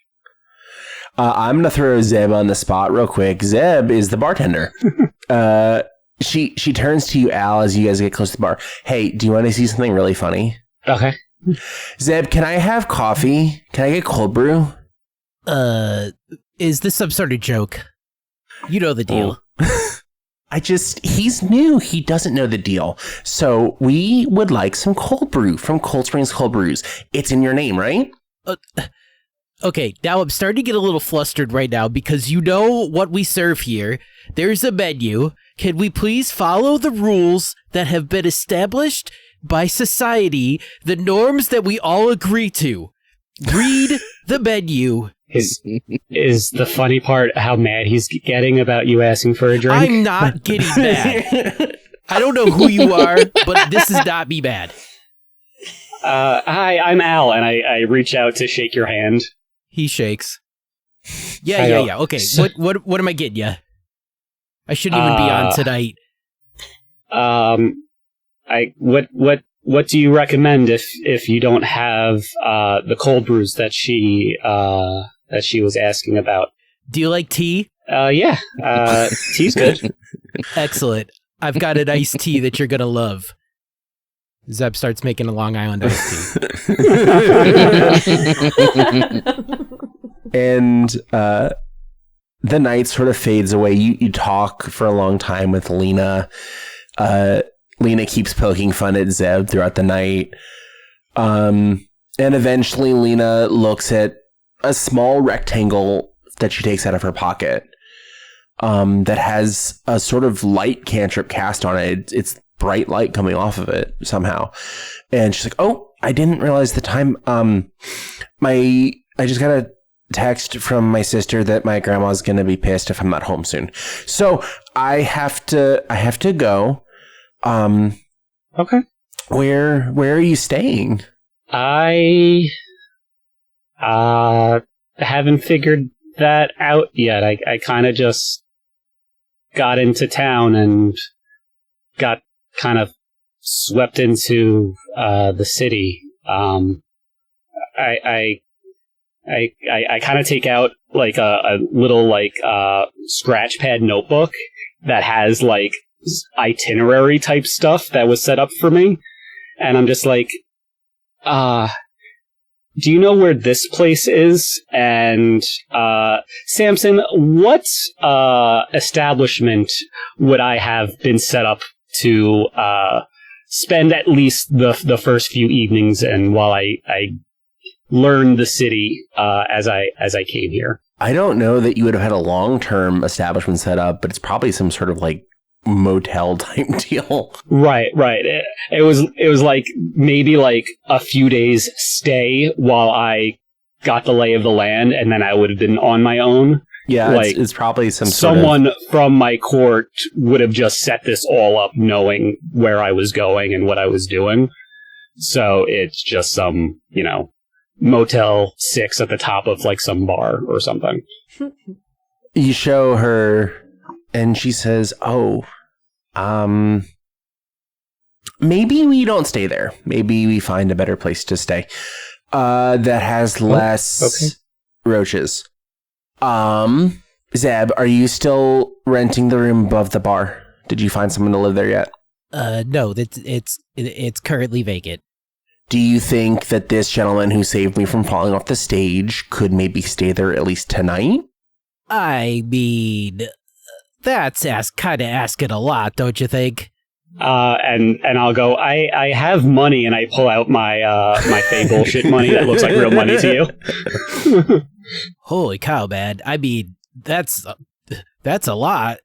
I'm gonna throw Zeb on the spot real quick. Zeb is the bartender. She turns to you, Al, as you guys get close to the bar. Hey, do you want to see something really funny? Okay. Zeb, can I have coffee? Can I get cold brew? Is this some sort of joke? You know the deal. He's new. He doesn't know the deal. So we would like some cold brew from Cold Springs Cold Brews. It's in your name, right? Okay, now I'm starting to get a little flustered right now because you know what we serve here. There's a menu. Can we please follow the rules that have been established by society, the norms that we all agree to? Read the menu. Is the funny part how mad he's getting about you asking for a drink? I'm not getting mad. I don't know who you are, but this is not me bad. Hi, I'm Al, and I reach out to shake your hand. He shakes. Yeah. Okay, so, what am I getting you? I shouldn't even be on tonight. What do you recommend if you don't have the cold brews that she was asking about? Do you like tea? Yeah. Tea's good. Excellent. I've got an iced tea that you're gonna love. Zeb starts making a Long Island iced tea. And the night sort of fades away. You talk for a long time with Lena. Lena keeps poking fun at Zeb throughout the night. And eventually Lena looks at a small rectangle that she takes out of her pocket that has a sort of light cantrip cast on it. It's bright light coming off of it somehow. And she's like, oh, I didn't realize the time. I just got a text from my sister that my grandma's going to be pissed if I'm not home soon. So I have to go. Okay. Where are you staying? I haven't figured that out yet. I kind of just got into town and got kind of swept into the city. I kind of take out like a little like scratch pad notebook that has like itinerary type stuff that was set up for me, and I'm just like, do you know where this place is? And Samson, what establishment would I have been set up to spend at least the first few evenings and while I learned the city as I came here? I don't know that you would have had a long-term establishment set up, but it's probably some sort of like motel type deal. Right. It was like maybe like a few days stay while I got the lay of the land, and then I would have been on my own. Yeah, like it's probably someone from my court would have just set this all up, knowing where I was going and what I was doing. So it's just some, Motel 6 at the top of like some bar or something. You show her, and she says, "Oh, maybe we don't stay there. Maybe we find a better place to stay that has less roaches." Zeb, are you still renting the room above the bar? Did you find someone to live there yet? No, it's currently vacant. Do you think that this gentleman who saved me from falling off the stage could maybe stay there at least tonight? I mean, that's kind of asking a lot, don't you think? And I'll go, I have money, and I pull out my my fake bullshit money that looks like real money to you. Holy cow, man. I mean, that's a lot.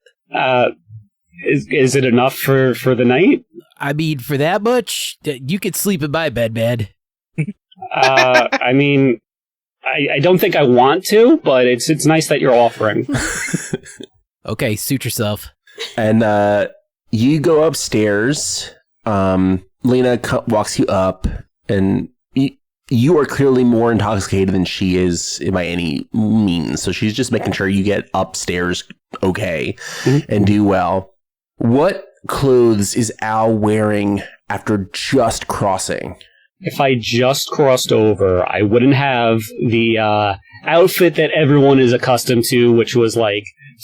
Is it enough for the night? I mean, for that much, you could sleep in my bed, man. I mean, I don't think I want to, but it's nice that you're offering. Okay, suit yourself. And you go upstairs. Lena walks you up, and you are clearly more intoxicated than she is by any means. So she's just making sure you get upstairs okay and do well. What clothes is Al wearing after just crossing? If I just crossed over, I wouldn't have the outfit that everyone is accustomed to, which was like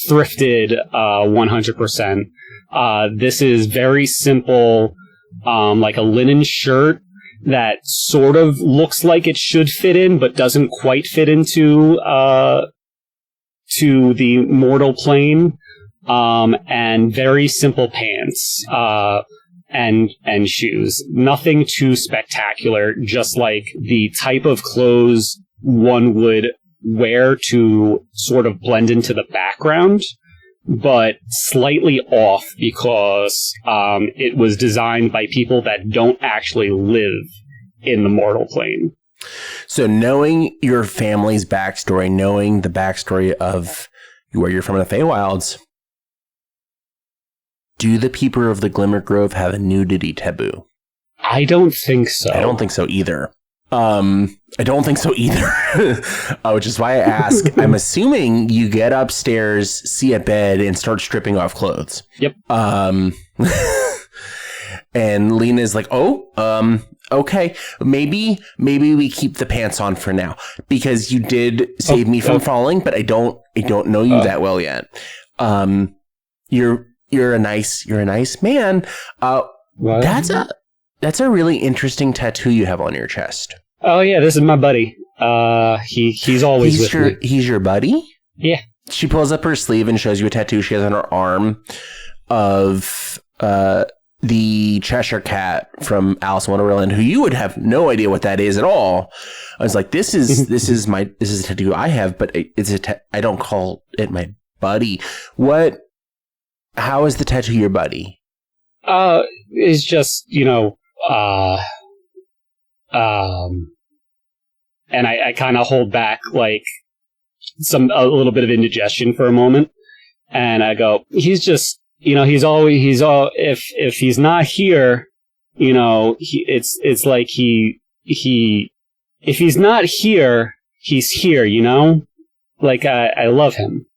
thrifted 100%. This is very simple, like a linen shirt that sort of looks like it should fit in, but doesn't quite fit into to the mortal plane. And very simple pants, and shoes. Nothing too spectacular, just like the type of clothes one would wear to sort of blend into the background, but slightly off because it was designed by people that don't actually live in the mortal plane. So knowing your family's backstory, knowing the backstory of where you're from in the Feywilds, do the people of the Glimmer Grove have a nudity taboo? I don't think so. I don't think so either. Which is why I ask. I'm assuming you get upstairs, see a bed, and start stripping off clothes. Yep. And Lena's like, okay, maybe we keep the pants on for now because you did save me from falling, but I don't know you that well yet. You're a nice man. That's a really interesting tattoo you have on your chest. Oh yeah, this is my buddy. He's always with me. He's your buddy? Yeah. She pulls up her sleeve and shows you a tattoo she has on her arm of the Cheshire Cat from Alice in Wonderland, who you would have no idea what that is at all. I was like, this is a tattoo I have, but I don't call it my buddy. How is the tattoo your buddy? It's just, and I kind of hold back like a little bit of indigestion for a moment, and I go, he's just, if he's not here, it's like if he's not here, he's here, like I love him.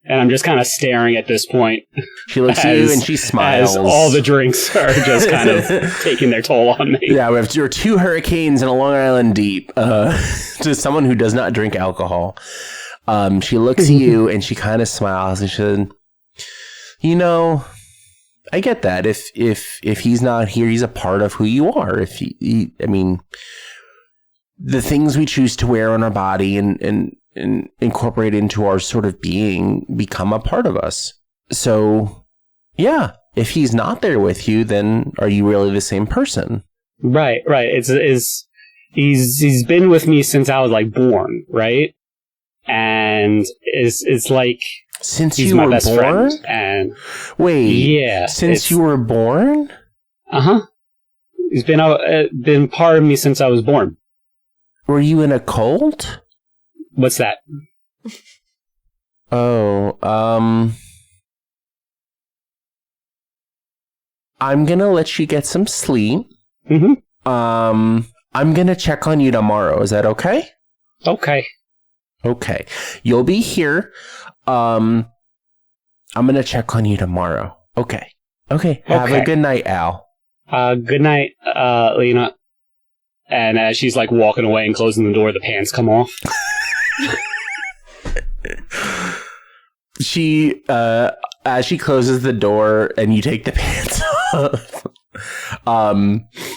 And I'm just kind of staring at this point. She looks at you and she smiles. As all the drinks are just kind of taking their toll on me. Yeah, we have two hurricanes and a Long Island deep. To someone who does not drink alcohol. She looks at you and she kind of smiles and she said, I get that. If he's not here, he's a part of who you are. The things we choose to wear on our body and incorporate into our sort of being become a part of us. So, yeah, if he's not there with you, then are you really the same person? Right. He's been with me since I was like born, right? And it's like since he's you my were best born. Friend, and wait, yeah, since you were born? He's been part of me since I was born. Were you in a cult? What's that? I'm gonna let you get some sleep. I'm gonna check on you tomorrow. Is that okay? Okay. You'll be here. I'm gonna check on you tomorrow. Okay. Have a good night, Al. Good night, Lena. And as she's like walking away and closing the door, the pants come off. as she closes the door and you take the pants off,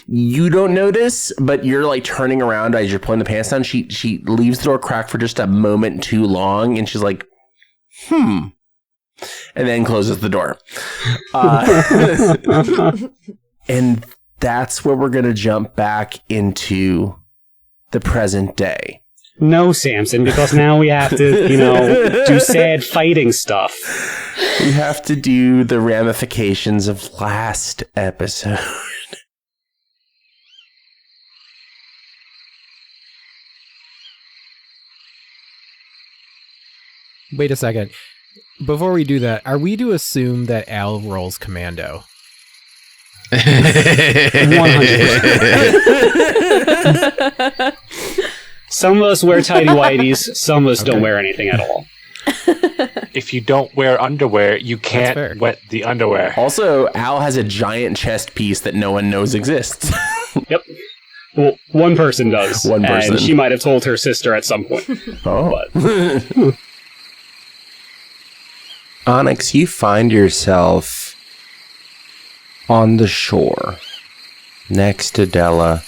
you don't notice, but you're like turning around as you're pulling the pants down. She leaves the door cracked for just a moment too long, and she's like, and then closes the door. And that's where we're going to jump back into the present day. No, Samson, because now we have to, do sad fighting stuff. We have to do the ramifications of last episode. Wait a second. Before we do that, are we to assume that Al rolls commando? 100%. Some of us wear tidy whities, some of us don't wear anything at all. If you don't wear underwear, you can't wet the underwear. Also, Al has a giant chest piece that no one knows exists. Yep. Well, one person does. One person. And she might have told her sister at some point. Oh. Onyx, you find yourself on the shore next to Della.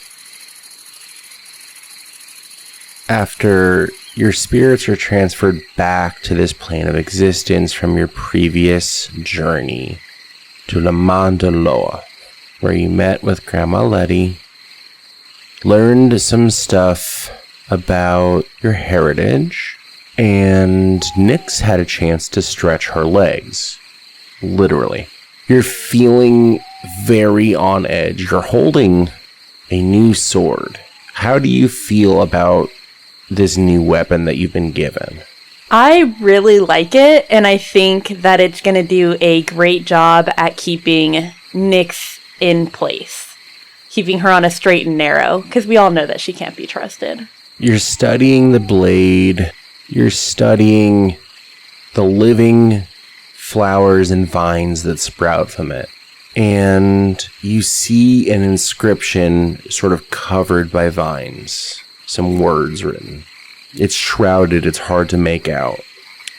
After your spirits are transferred back to this plane of existence from your previous journey to La Mandaloa, where you met with Grandma Letty, learned some stuff about your heritage, and Nyx had a chance to stretch her legs. Literally. You're feeling very on edge. You're holding a new sword. How do you feel about this new weapon that you've been given? I really like it, and I think that it's going to do a great job at keeping Nyx in place. Keeping her on a straight and narrow, because we all know that she can't be trusted. You're studying the blade. You're studying the living flowers and vines that sprout from it. And you see an inscription sort of covered by vines. Some words written. It's shrouded, it's hard to make out.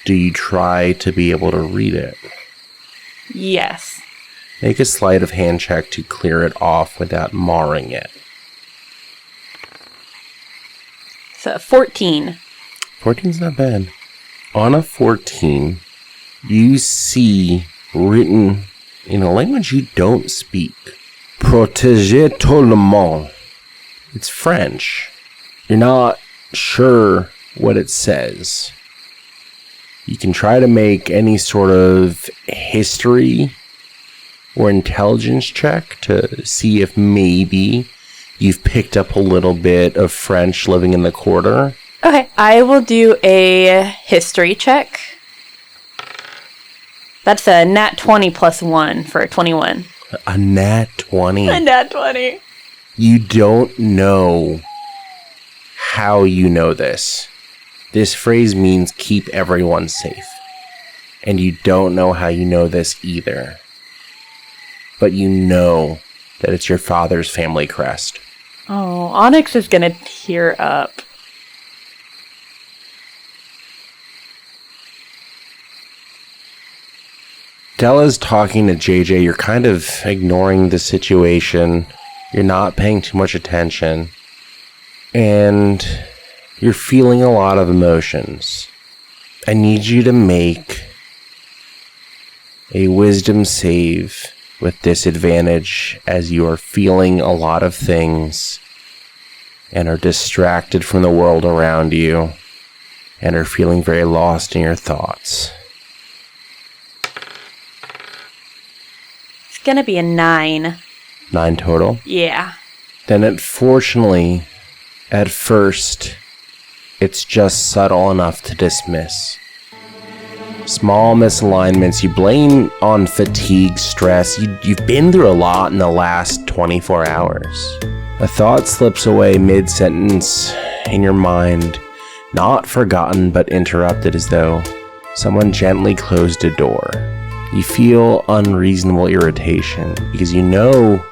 Do you try to be able to read it? Yes. Make a sleight of hand check to clear it off without marring it. So 14. 14's not bad. On a 14, you see written in a language you don't speak. Protégez tout le monde. It's French. You're not sure what it says. You can try to make any sort of history or intelligence check to see if maybe you've picked up a little bit of French living in the quarter. Okay, I will do a history check. That's a nat 20 plus 1 for a 21. A nat 20. A nat 20. You don't know how you know this. This phrase means keep everyone safe. And you don't know how you know this either. But you know that it's your father's family crest. Oh, Onyx is gonna tear up. Della's talking to JJ. You're kind of ignoring the situation. You're not paying too much attention. And you're feeling a lot of emotions. I need you to make a wisdom save with disadvantage as you are feeling a lot of things and are distracted from the world around you and are feeling very lost in your thoughts. It's gonna be a 9. 9 total? Yeah. Then unfortunately, at first, it's just subtle enough to dismiss. Small misalignments, you blame on fatigue, stress. You've been through a lot in the last 24 hours. A thought slips away mid-sentence in your mind, not forgotten but interrupted as though someone gently closed a door. You feel unreasonable irritation because you know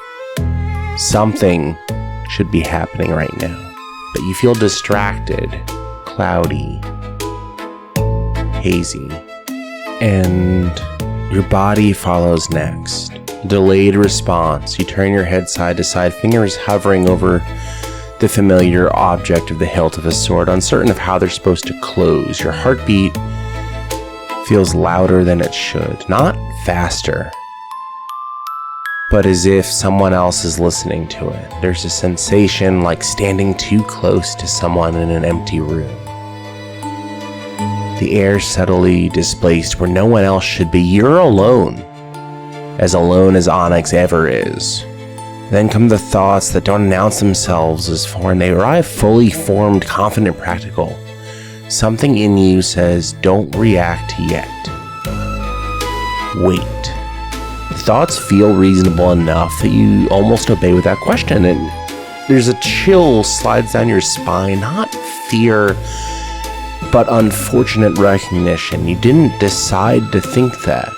something should be happening right now. But you feel distracted, cloudy, hazy, and Your body follows next. Delayed response. You turn your head side to side, fingers hovering over the familiar object of the hilt of a sword, uncertain of how they're supposed to close. Your heartbeat feels louder than it should. Not faster, but as if someone else is listening to it. There's a sensation like standing too close to someone in an empty room. The air subtly displaced where no one else should be. You're alone as Onyx ever is. Then come the thoughts that don't announce themselves as foreign. They arrive fully formed, confident, practical. Something in you says, don't react yet. Wait. The thoughts feel reasonable enough that you almost obey without question, and there's a chill slides down your spine, not fear, but unfortunate recognition. You didn't decide to think that.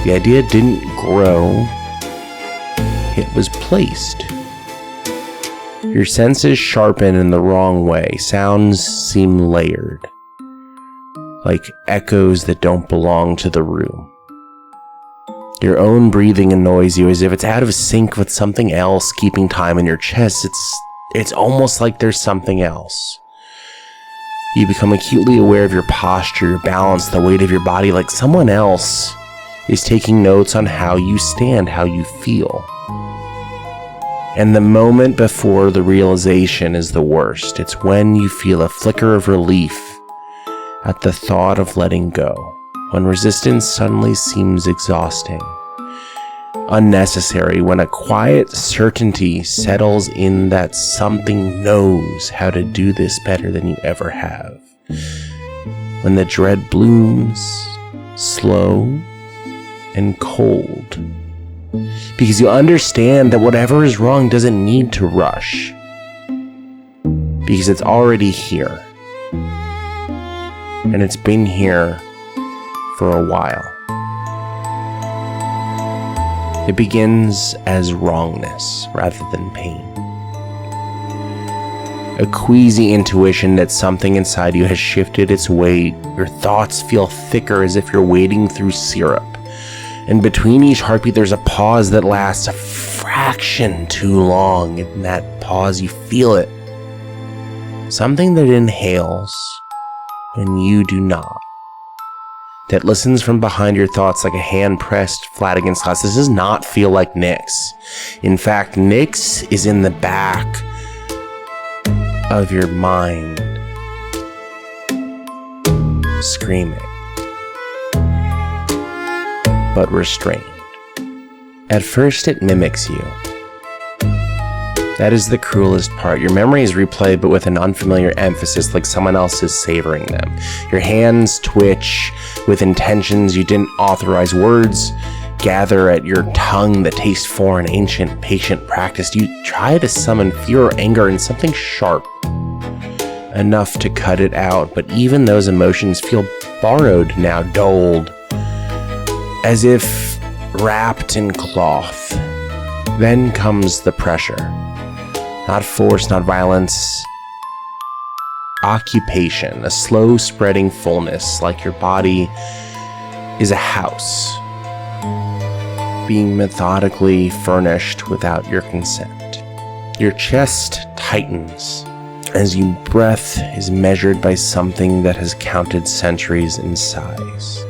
The idea didn't grow. It was placed. Your senses sharpen in the wrong way. Sounds seem layered, like echoes that don't belong to the room. Your own breathing annoys you as if it's out of sync with something else keeping time in your chest. It's almost like there's something else. You become acutely aware of your posture, your balance, the weight of your body, like someone else is taking notes on how you stand, how you feel. And the moment before the realization is the worst. It's when you feel a flicker of relief at the thought of letting go, when resistance suddenly seems exhausting, unnecessary, when a quiet certainty settles in that something knows how to do this better than you ever have. When the dread blooms, slow and cold, because you understand that whatever is wrong doesn't need to rush, because it's already here, and it's been here for a while. It begins as wrongness rather than pain. A queasy intuition that something inside you has shifted its weight. Your thoughts feel thicker as if you're wading through syrup. And between each heartbeat, there's a pause that lasts a fraction too long. In that pause, you feel it. Something that inhales when you do not. That listens from behind your thoughts like a hand pressed flat against glass. This does not feel like Nyx. In fact, Nyx is in the back of your mind, screaming, but restrained. At first, it mimics you. That is the cruelest part. Your memories replay, but with an unfamiliar emphasis, like someone else is savoring them. Your hands twitch with intentions you didn't authorize. Words gather at your tongue that taste foreign, ancient, patient, practiced. You try to summon fear or anger and something sharp enough to cut it out, but even those emotions feel borrowed now, dulled, as if wrapped in cloth. Then comes the pressure. Not force, not violence. Occupation, a slow spreading fullness, like your body is a house, being methodically furnished without your consent. Your chest tightens as your breath is measured by something that has counted centuries in size.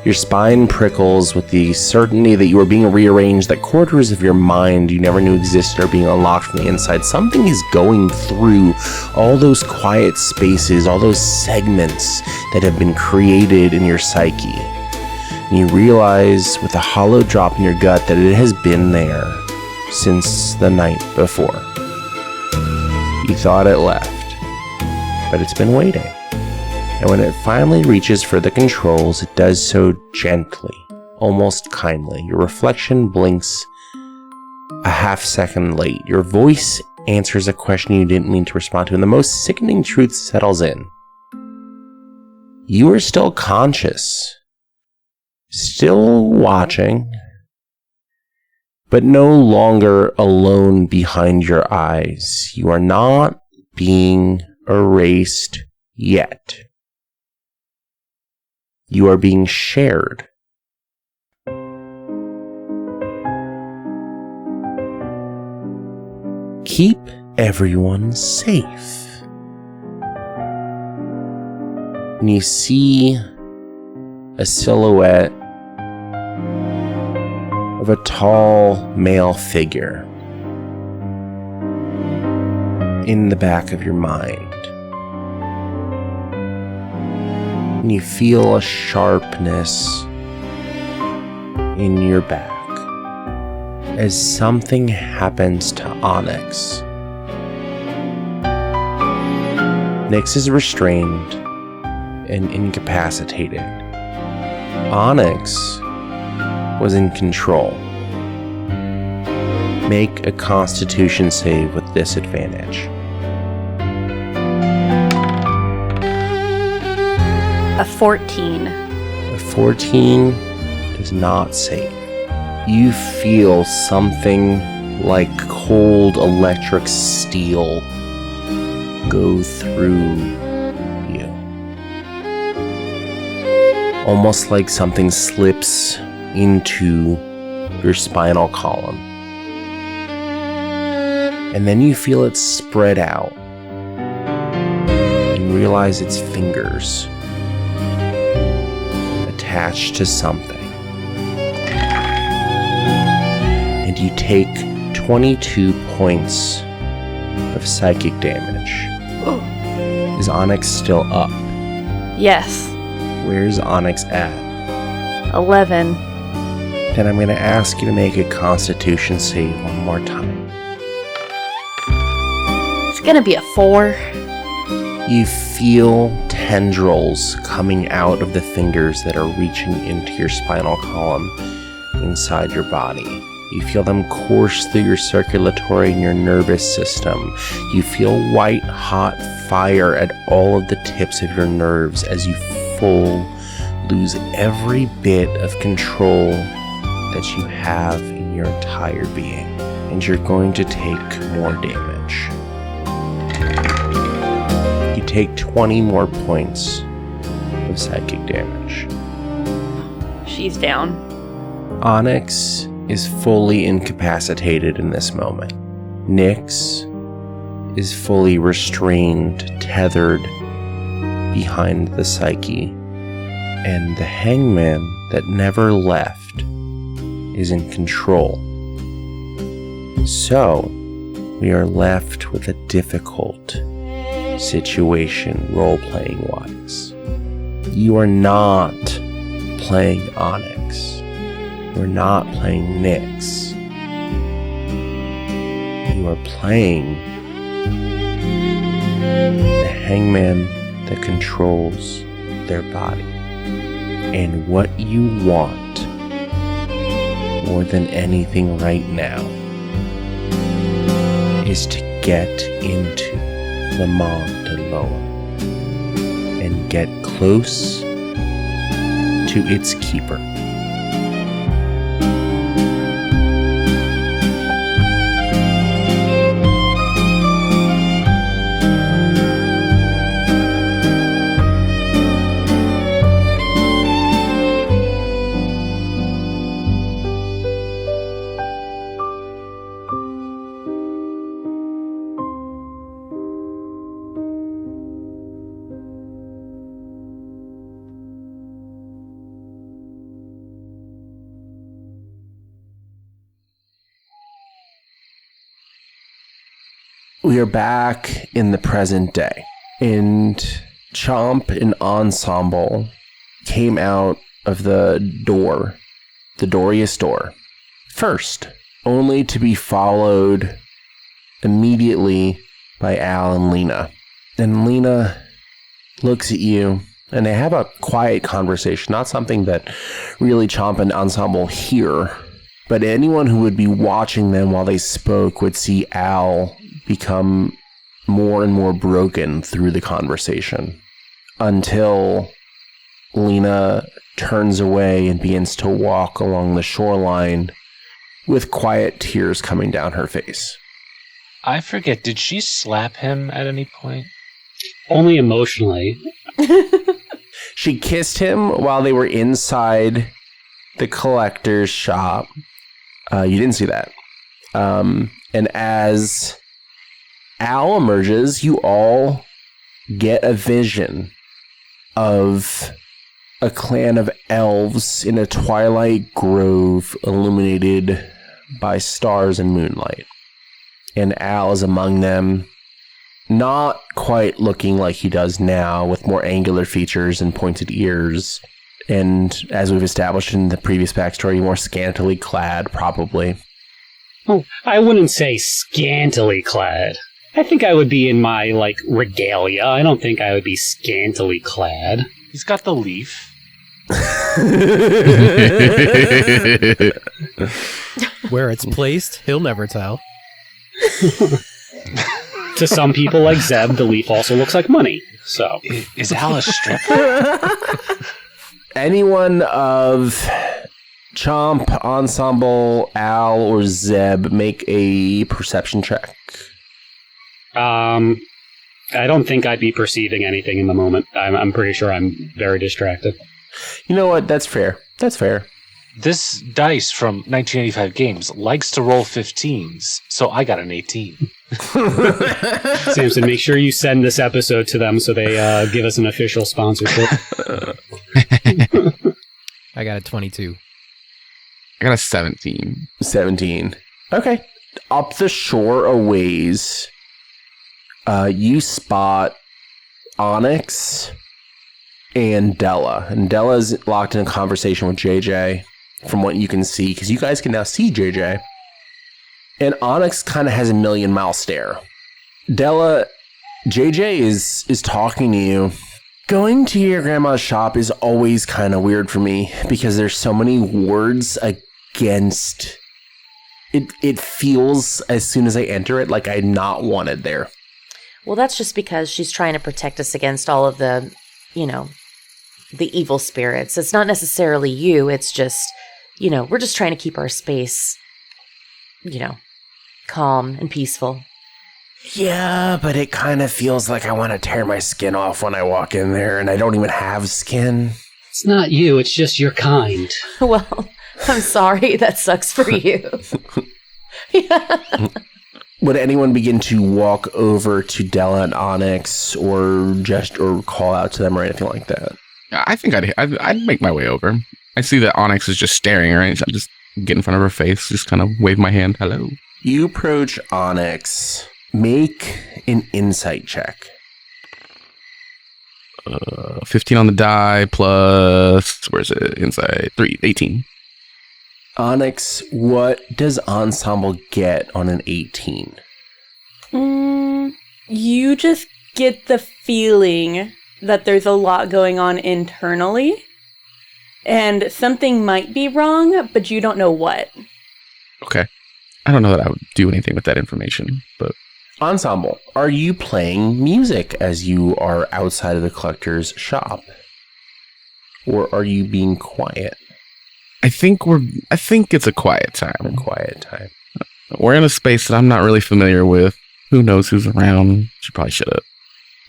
Your spine prickles with the certainty that you are being rearranged, that quarters of your mind you never knew existed are being unlocked from the inside. Something is going through all those quiet spaces, all those segments that have been created in your psyche. And you realize with a hollow drop in your gut that it has been there since the night before. You thought it left, but it's been waiting. And when it finally reaches for the controls, it does so gently, almost kindly. Your reflection blinks a half second late. Your voice answers a question you didn't mean to respond to, and the most sickening truth settles in. You are still conscious, still watching, but no longer alone behind your eyes. You are not being erased yet. You are being shared keep everyone safe. And you see a silhouette of a tall male figure in the back of your mind. And you feel a sharpness in your back as something happens to Onyx. Nyx is restrained and incapacitated. Onyx was in control. Make a Constitution save with disadvantage. A 14. A 14 does not save. You feel something like cold electric steel go through you. Almost like something slips into your spinal column. And then you feel it spread out and realize it's fingers attached to something. And you take 22 points of psychic damage. Is Onyx still up? Yes. Where's Onyx at? 11. Then I'm going to ask you to make a Constitution save one more time. It's gonna be a 4. You feel tendrils coming out of the fingers that are reaching into your spinal column inside your body. You feel them course through your circulatory and your nervous system. You feel white hot fire at all of the tips of your nerves as you lose every bit of control that you have in your entire being. And you're going to take more damage. You take 20 more points of psychic damage. She's down. Onyx is fully incapacitated in this moment. Nyx is fully restrained, tethered behind the psyche. And the hangman that never left is in control. So, we are left with a difficult situation role-playing wise. You are not playing Onyx. You're not playing Nyx. You are playing the hangman that controls their body. And what you want more than anything right now is to get into the Mont alone and get close to its keeper. We are back in the present day, and Chomp and Ensemble came out of the Dorius door, first, only to be followed immediately by Al and Lena. And Lena looks at you, and they have a quiet conversation, not something that really Chomp and Ensemble hear, but anyone who would be watching them while they spoke would see Al become more and more broken through the conversation until Lena turns away and begins to walk along the shoreline with quiet tears coming down her face. I forget, did she slap him at any point? Only emotionally. She kissed him while they were inside the collector's shop. You didn't see that. And as Al emerges. You all get a vision of a clan of elves in a twilight grove illuminated by stars and moonlight. And Al is among them, not quite looking like he does now, with more angular features and pointed ears. And as we've established in the previous backstory, more scantily clad, probably. Oh, I wouldn't say scantily clad. I think I would be in my, regalia. I don't think I would be scantily clad. He's got the leaf. Where it's placed, he'll never tell. To some people like Zeb, the leaf also looks like money. So is Al a stripper? Anyone of Chomp, Ensemble, Al, or Zeb, make a perception check. I don't think I'd be perceiving anything in the moment. I'm pretty sure I'm very distracted. You know what? That's fair. That's fair. This dice from 1985 games likes to roll 15s, so I got an 18. Samson, make sure you send this episode to them so they give us an official sponsorship. I got a 22. I got a 17. 17. Okay. Up the shore a ways, you spot Onyx and Della. And Della's locked in a conversation with JJ, from what you can see, because you guys can now see JJ. And Onyx kind of has a million-mile stare. Della, JJ is talking to you. Going to your grandma's shop is always kind of weird for me, because there's so many words against it. It feels, as soon as I enter it, like I'm not wanted there. Well, that's just because she's trying to protect us against all of the, the evil spirits. It's not necessarily you. It's just, we're just trying to keep our space, calm and peaceful. Yeah, but it kind of feels like I want to tear my skin off when I walk in there, and I don't even have skin. It's not you, it's just your kind. Well, I'm sorry. That sucks for you. Yeah. Would anyone begin to walk over to Della and Onyx, or call out to them or anything like that? I think I'd make my way over. I see that Onyx is just staring, right? So I just get in front of her face, just kind of wave my hand, hello. You approach Onyx. Make an insight check. 15 on the die plus, where's it? Insight 18. Onyx, what does Ensemble get on an 18? You just get the feeling that there's a lot going on internally, and something might be wrong, but you don't know what. Okay. I don't know that I would do anything with that information, but... Ensemble, are you playing music as you are outside of the collector's shop? Or are you being quiet? I think it's a quiet time. A quiet time. We're in a space that I'm not really familiar with. Who knows who's around? She probably should have.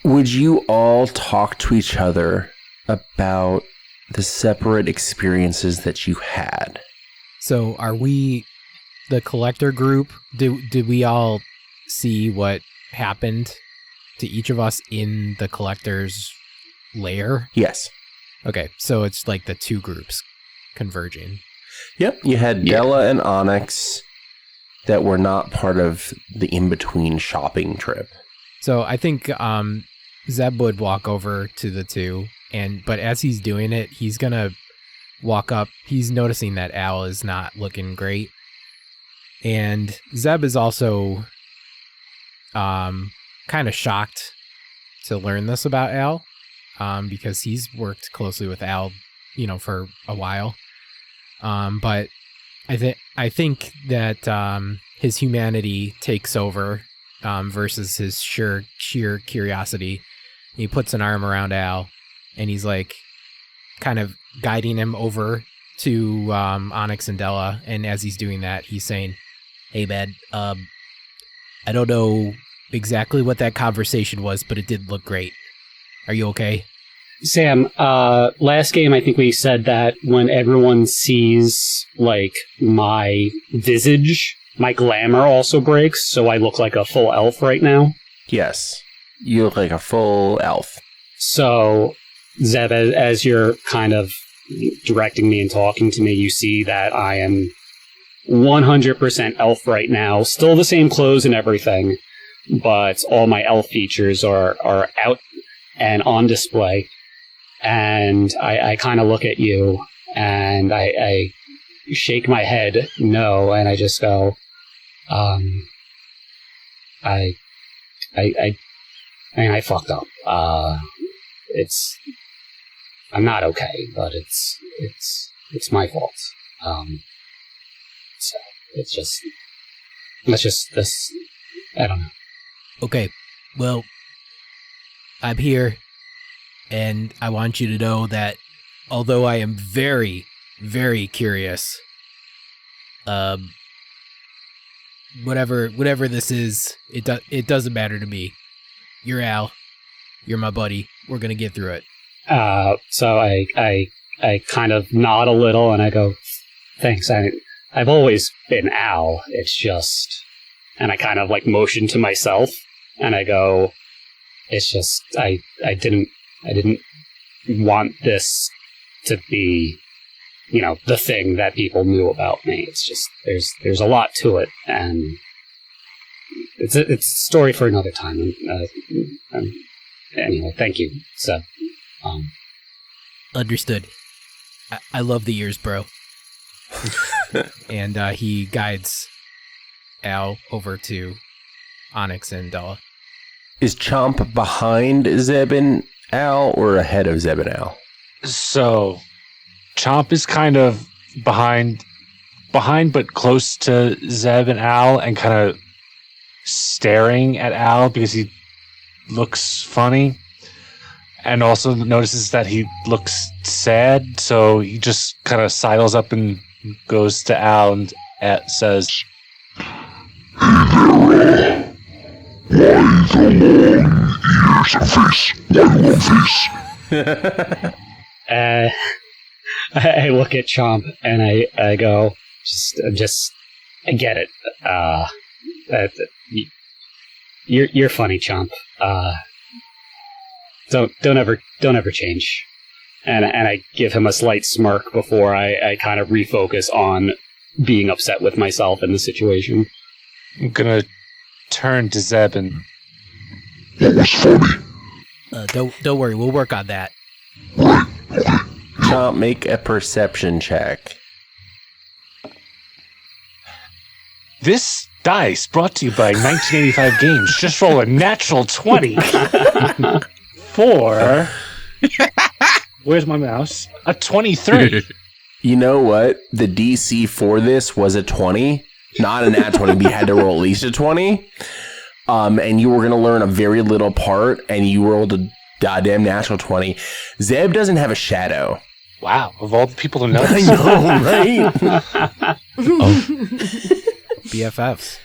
Would you all talk to each other about the separate experiences that you had? So are we the collector group? Did we all see what happened to each of us in the collector's lair? Yes. Okay, so it's like the two groups converging. Yep, you had Della and Onyx that were not part of the in-between shopping trip. So I think Zeb would walk over to the two, but as he's doing it, he's gonna walk up. He's noticing that Al is not looking great, and Zeb is also kind of shocked to learn this about Al, because he's worked closely with Al, for a while. But I think that his humanity takes over versus his sheer curiosity. He puts an arm around Al, and he's like kind of guiding him over to Onyx and Della. And as he's doing that, he's saying, "Hey, man, I don't know exactly what that conversation was, but it did look great. Are you okay?" Sam, last game I think we said that when everyone sees, my visage, my glamour also breaks, so I look like a full elf right now. Yes. You look like a full elf. So, Zeb, as you're kind of directing me and talking to me, you see that I am 100% elf right now. Still the same clothes and everything, but all my elf features are out and on display. And I kind of look at you, and I shake my head no, and I just go, I fucked up. I'm not okay, but it's my fault. So it's just this. I don't know. Okay, well, I'm here, and I want you to know that although I am very, very curious, whatever this is, it doesn't matter to me. You're Al. You're my buddy. We're gonna get through it. So I kind of nod a little and I go, thanks. I've always been Al. It's just, and I kind of like motion to myself and I go, it's just, I didn't want this to be, the thing that people knew about me. It's just, there's a lot to it, and it's a story for another time. Anyway, thank you. So, Understood. I love the ears, bro. And he guides Al over to Onyx and Dala. Is Chomp behind Zeb and Al or ahead of Zeb and Al? So, Chomp is kind of behind, but close to Zeb and Al, and kind of staring at Al because he looks funny, and also notices that he looks sad. So he just kind of sidles up and goes to Al and says, I look at Chomp and I go, I get it. You're funny, Chomp. Don't ever change. And I give him a slight smirk before I kind of refocus on being upset with myself in the situation. I'm gonna turn to Zeb and, Don't worry, we'll work on that. Chomp, make a perception check. this dice brought to you by 1985 Games. Just roll a natural 20 for, where's my mouse? A 23. You know what? The DC for this was a 20, not a nat 20. We had to roll at least a 20. And you were going to learn a very little part, and you rolled a goddamn natural 20. Zeb doesn't have a shadow. Wow, of all the people to know. I know, right? BFFs.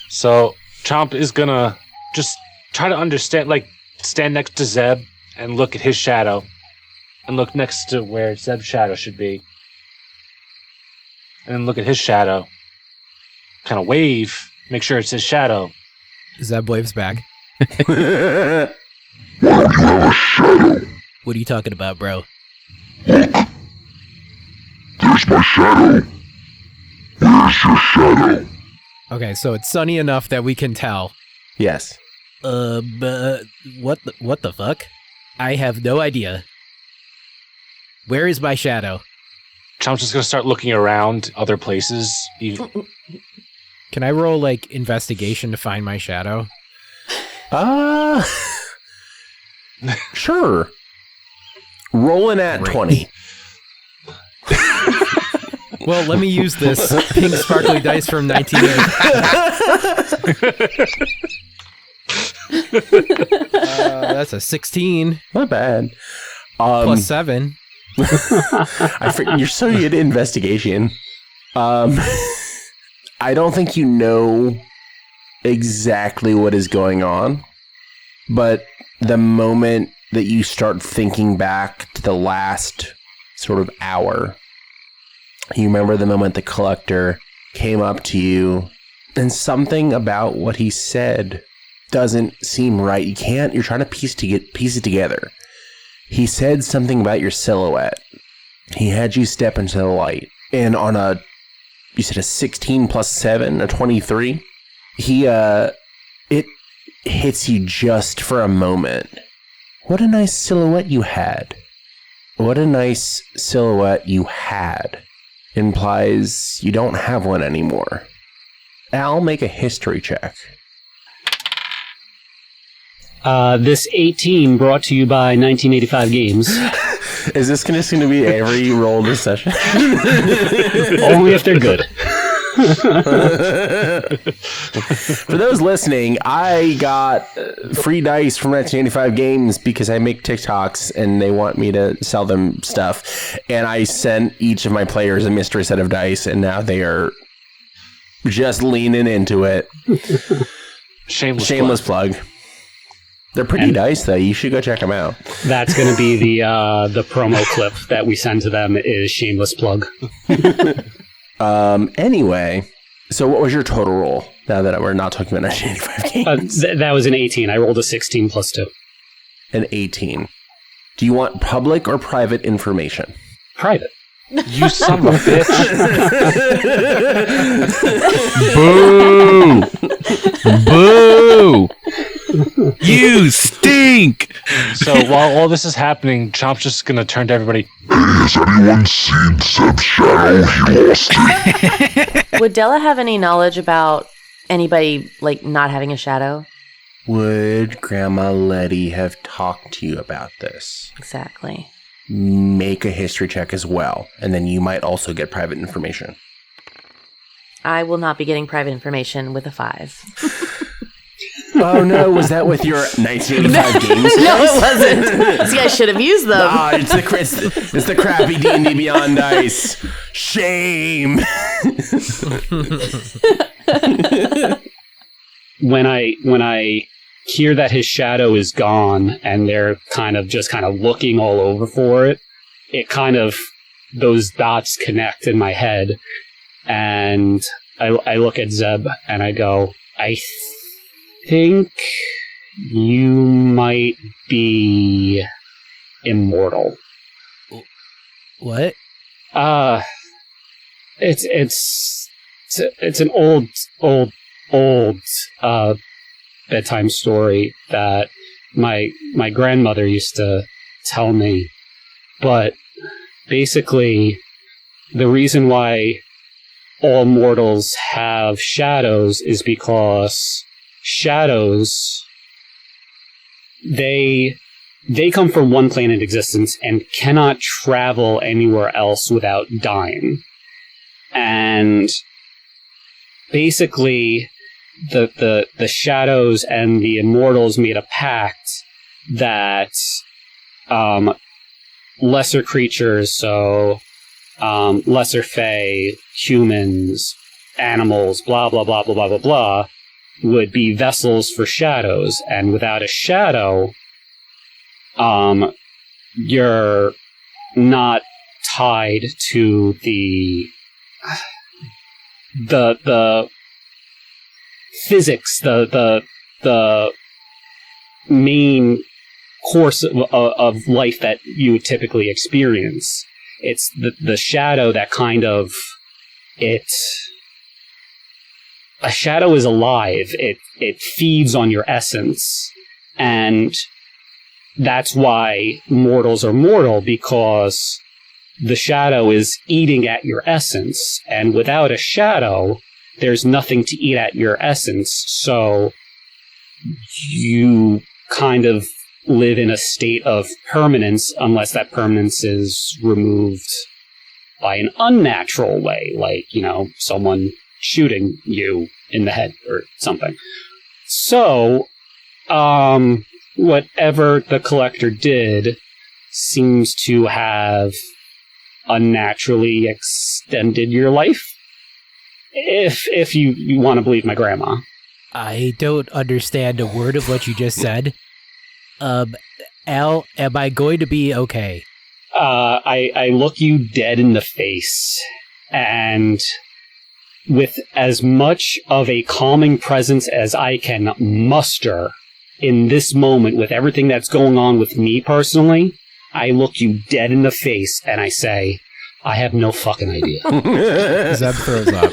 So Chomp is gonna just try to understand, like, stand next to Zeb and look at his shadow, and look next to where Zeb's shadow should be, and then look at his shadow, kind of wave, make sure it's his shadow. Zeb waves back. What are you talking about, bro? There's my shadow. Where's your shadow? Okay, so it's sunny enough that we can tell. Yes. But what the fuck? I have no idea. Where is my shadow? Chomp's just gonna start looking around other places. Can I roll, like, investigation to find my shadow? Sure. Rolling at 20. Well, let me use this pink sparkly dice from 1980. That's a 16 Not bad. plus 7. You're so good at investigation. I don't think you know exactly what is going on, but the moment that you start thinking back to the last sort of hour, you remember the moment the collector came up to you, and something about what he said doesn't seem right. You're trying to piece it together. He said something about your silhouette. He had you step into the light, and on you said a 16 plus 7, a 23. It hits you just for a moment. What a nice silhouette you had. What a nice silhouette you had implies you don't have one anymore. Al, make a history check. This 18 brought to you by 1985 Games. Is this going to be every roll this session? Only if they're good. For those listening, I got free dice from 1985 Games because I make TikToks and they want me to sell them stuff. And I sent each of my players a mystery set of dice, and now they are just leaning into it. Shameless plug. They're pretty dice, though. You should go check them out. That's going to be the promo clip that we send to them is shameless plug. Anyway, so what was your total roll now that we're not talking about 1985 Games? That was an 18. I rolled a 16 plus 2. An 18. Do you want public or private information? Private. You son of a bitch. Boo! Boo! You stink! So while all this is happening, Chomp's just gonna turn to everybody. Has anyone seen Zeb's shadow? He lost it. Would Della have any knowledge about anybody, like, not having a shadow? Would Grandma Letty have talked to you about this? Exactly. Make a history check as well, and then you might also get private information. I will not be getting private information with a 5. Oh no, was that with your 1985 games? No, it wasn't. This guy should have used them. Ah, it's the crappy D&D Beyond dice. Shame. When I hear that his shadow is gone and they're kind of looking all over for it, those dots connect in my head, and I look at Zeb and I go, I think you might be immortal. What? It's an old bedtime story that my grandmother used to tell me. But basically, the reason why all mortals have shadows is because shadows, they come from one plane of existence and cannot travel anywhere else without dying. And basically, the shadows and the immortals made a pact that lesser creatures, so lesser fae, humans, animals, blah, blah, blah, blah, blah, blah, blah, would be vessels for shadows. And without a shadow, you're not tied to the physics, the main course of life that you would typically experience. It's the shadow that kind of a shadow is alive. It feeds on your essence, and that's why mortals are mortal, because the shadow is eating at your essence, and without a shadow, there's nothing to eat at your essence, so you kind of live in a state of permanence unless that permanence is removed by an unnatural way, like, someone shooting you in the head or something. So, whatever the collector did seems to have unnaturally extended your life. If you want to believe my grandma. I don't understand a word of what you just said. Al, am I going to be okay? I look you dead in the face, and with as much of a calming presence as I can muster in this moment with everything that's going on with me personally, I look you dead in the face and I say, I have no fucking idea. Zeb throws up.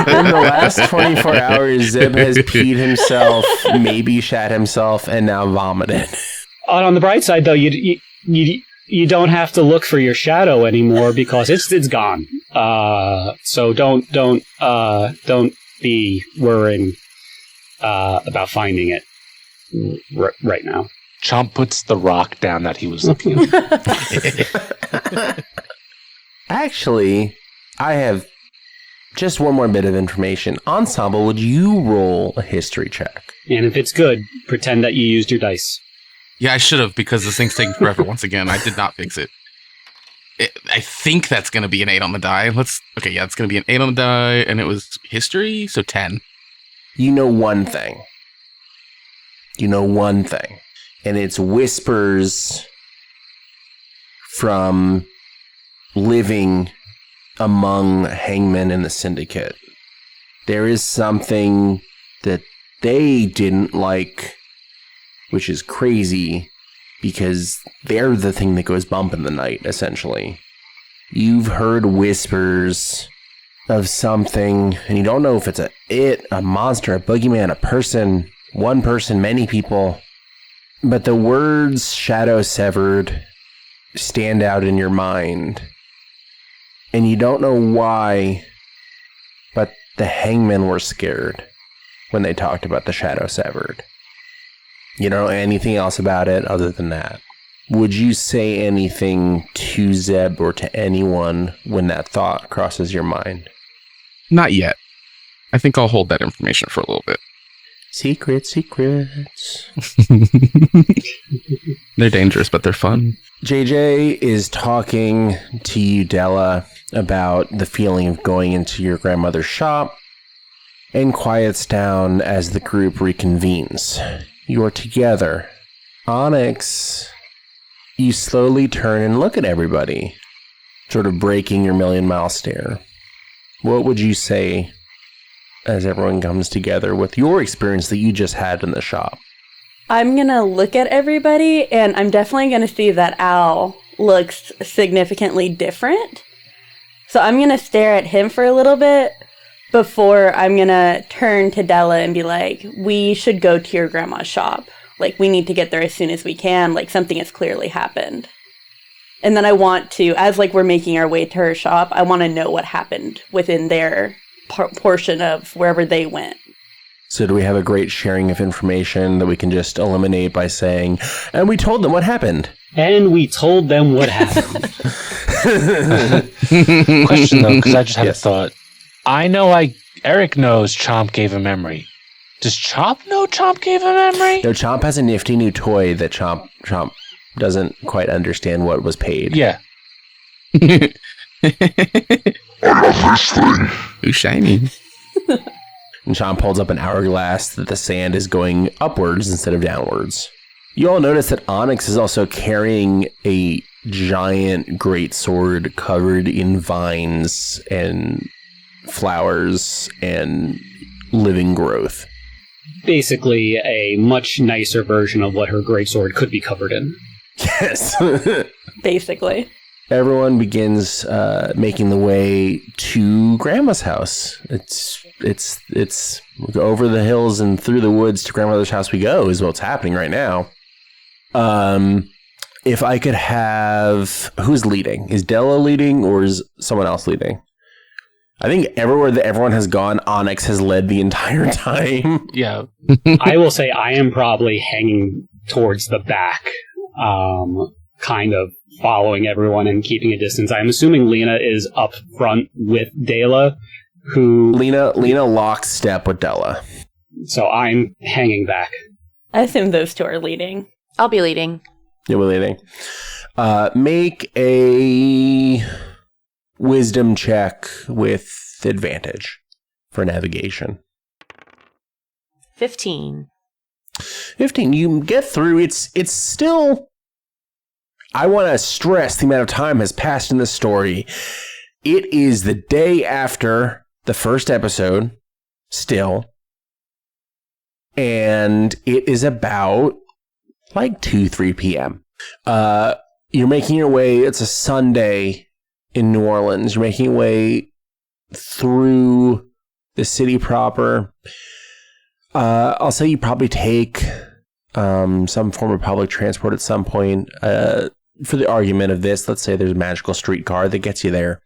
In the last 24 hours, Zeb has peed himself, maybe shat himself, and now vomited. On the bright side, though, you don't have to look for your shadow anymore because it's gone. So don't be worrying about finding it right now. Chomp puts the rock down that he was looking at. Actually, I have just one more bit of information. Ensemble, would you roll a history check? And if it's good, pretend that you used your dice. Yeah, I should have, because this thing's taking forever once again. I did not fix it. I think that's going to be an 8 on the die. It's going to be an 8 on the die, and it was history, so 10. You know one thing. And it's whispers from living among hangmen in the syndicate. There is something that they didn't like, which is crazy, because they're the thing that goes bump in the night, essentially. You've heard whispers of something, and you don't know if it's a monster, a boogeyman, a person, one person, many people. But the words shadow severed stand out in your mind. And you don't know why, but the hangmen were scared when they talked about the shadow severed. You don't know anything else about it other than that. Would you say anything to Zeb or to anyone when that thought crosses your mind? Not yet. I think I'll hold that information for a little bit. Secrets. They're dangerous, but they're fun. JJ is talking to you, Della, about the feeling of going into your grandmother's shop, and quiets down as the group reconvenes. You are together. Onyx, you slowly turn and look at everybody, sort of breaking your million-mile stare. What would you say as everyone comes together with your experience that you just had in the shop? I'm going to look at everybody, and I'm definitely going to see that Al looks significantly different. So I'm going to stare at him for a little bit before I'm going to turn to Della and be like, we should go to your grandma's shop. Like, we need to get there as soon as we can. Like, something has clearly happened. And then I want to, as like we're making our way to her shop, I want to know what happened within their portion of wherever they went. So do we have a great sharing of information that we can just eliminate by saying, and we told them what happened? And we told them what happened. Question though, because I just had a thought. I know Eric knows Chomp gave a memory. Does Chomp know Chomp gave a memory? No, Chomp has a nifty new toy that Chomp doesn't quite understand what was paid. Yeah. I love this thing. Ooh, shiny. And Chomp holds up an hourglass that the sand is going upwards instead of downwards. You all notice that Onyx is also carrying a giant great sword covered in vines and flowers and living growth. Basically, a much nicer version of what her greatsword could be covered in. Yes. Basically. Everyone begins making the way to Grandma's house. It's over the hills and through the woods to Grandmother's house we go is what's happening right now. If I could have... Who's leading? Is Della leading or is someone else leading? I think everywhere that everyone has gone, Onyx has led the entire time. Yeah. I will say I am probably hanging towards the back, kind of following everyone and keeping a distance. I'm assuming Lena is up front with Dela, who... Lena locks step with Della. So I'm hanging back. I assume those two are leading. I'll be leading. Yeah, we're leading. Make a wisdom check with advantage for navigation. 15. 15. You get through. It's still I want to stress the amount of time has passed in this story. It is the day after the first episode, still. And it is about like 2-3 p.m. You're making your way, it's a Sunday in New Orleans. You're making your way through the city proper. I'll say you probably take some form of public transport at some point. For the argument of this, let's say there's a magical streetcar that gets you there.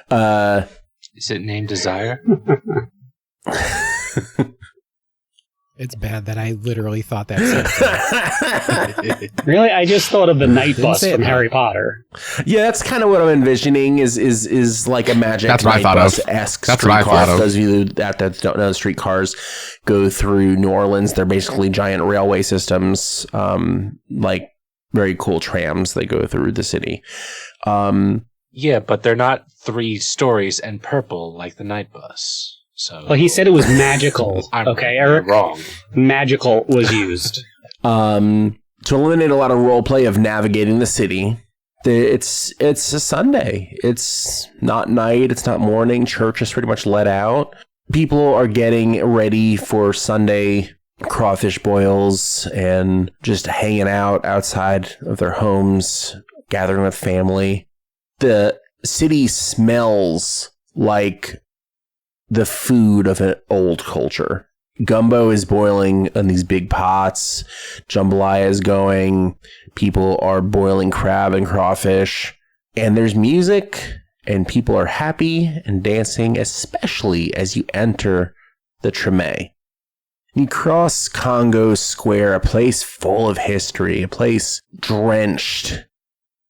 Is it named Desire? It's bad that I literally thought that. Really? I just thought of the night Didn't bus say it from though. Harry Potter. Yeah, that's kind of what I'm envisioning is like a magic That's what I night thought of. bus-esque That's what I streetcar. thought of. For those of you that don't know, streetcars go through New Orleans. They're basically giant railway systems, like very cool trams that go through the city. Yeah, but they're not 3 stories and purple like the night bus. So Well, he said it was magical. Okay, Eric? wrong. Magical was used. To eliminate a lot of role play of navigating the city, it's a Sunday. It's not night. It's not morning. Church is pretty much let out. People are getting ready for Sunday crawfish boils and just hanging out outside of their homes, gathering with family. The city smells like the food of an old culture. Gumbo is boiling in these big pots. Jambalaya is going. People are boiling crab and crawfish. And there's music, and people are happy and dancing, especially as you enter the Treme. You cross Congo Square, a place full of history, a place drenched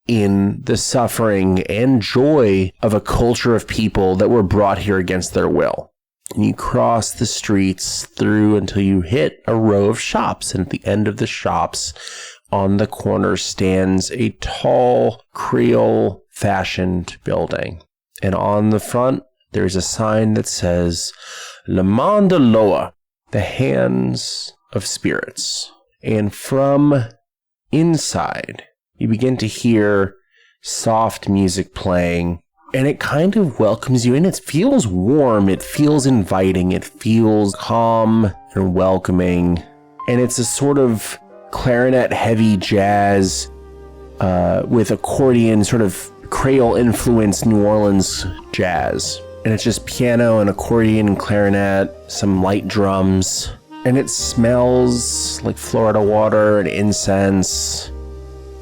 in the suffering and joy of a culture of people that were brought here against their will. And you cross the streets through until you hit a row of shops. And at the end of the shops, on the corner, stands a tall, Creole-fashioned building. And on the front, there's a sign that says, Le Main de Loa, the hands of spirits. And from inside, you begin to hear soft music playing, and it kind of welcomes you in. It feels warm, it feels inviting, it feels calm and welcoming. And it's a sort of clarinet-heavy jazz with accordion, sort of Creole-influenced New Orleans jazz. And it's just piano and accordion and clarinet, some light drums. And it smells like Florida water and incense,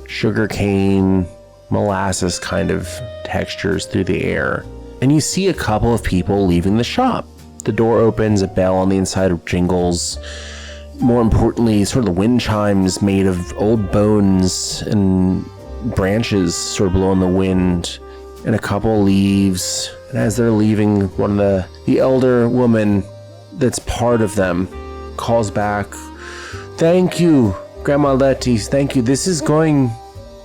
sugarcane, molasses kind of textures through the air. And you see a couple of people leaving the shop. The door opens, a bell on the inside jingles. More importantly, sort of the wind chimes made of old bones and branches sort of blow in the wind. And a couple leaves. And as they're leaving, one of the elder woman that's part of them calls back, "Thank you, Grandma Letty, thank you. This is going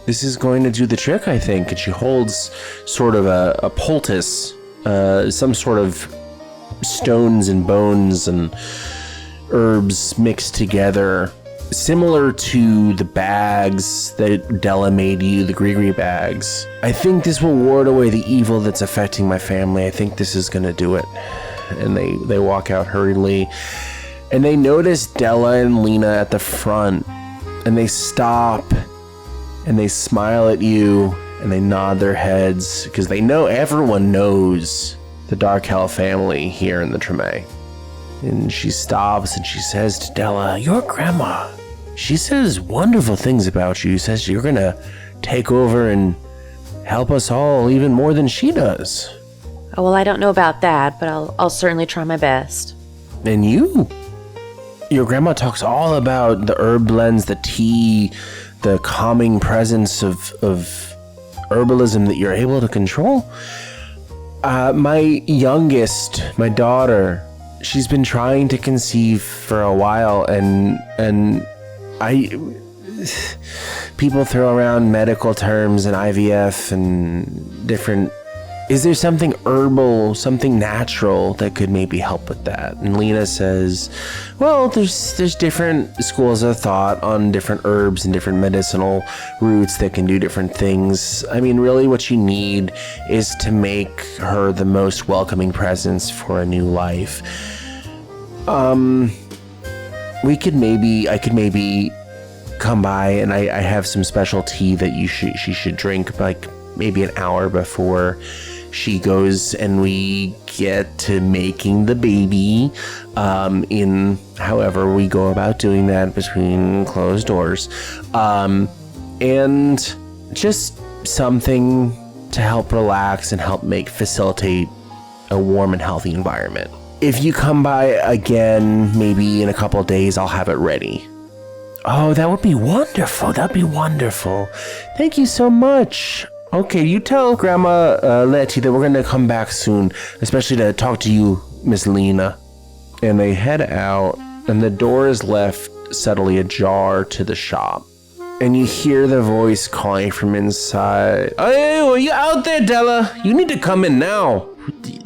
to do the trick, I think." And she holds sort of a poultice, some sort of stones and bones and herbs mixed together, similar to the bags that Della made you, the Grigri bags. "I think this will ward away the evil that's affecting my family. I think this is going to do it." And they walk out hurriedly. And they notice Della and Lena at the front. And they stop. And they smile at you. And they nod their heads. Because they know, everyone knows the Darkel family here in the Treme. And she stops and she says to Della, "Your grandma, she says wonderful things about you. Says you're going to take over and help us all even more than she does." Oh, well, I don't know about that, but I'll certainly try my best. And your grandma talks all about the herb blends, the tea, the calming presence of herbalism that you're able to control. My youngest, my daughter, she's been trying to conceive for a while, and people throw around medical terms and IVF and different is there something herbal, something natural that could maybe help with that? And Lena says, well, there's different schools of thought on different herbs and different medicinal roots that can do different things. I mean, really what you need is to make her the most welcoming presence for a new life. I could maybe come by, and I have some special tea that she should drink like maybe an hour before she goes, and we get to making the baby in however we go about doing that between closed doors, and just something to help relax and help facilitate a warm and healthy environment. If you come by again, maybe in a couple of days, I'll have it ready. Oh, that would be wonderful. That'd be wonderful. Thank you so much. Okay, you tell Grandma Letty that we're going to come back soon, especially to talk to you, Miss Lena. And they head out, and the door is left subtly ajar to the shop. And you hear the voice calling from inside. Hey, are you out there, Della? You need to come in now.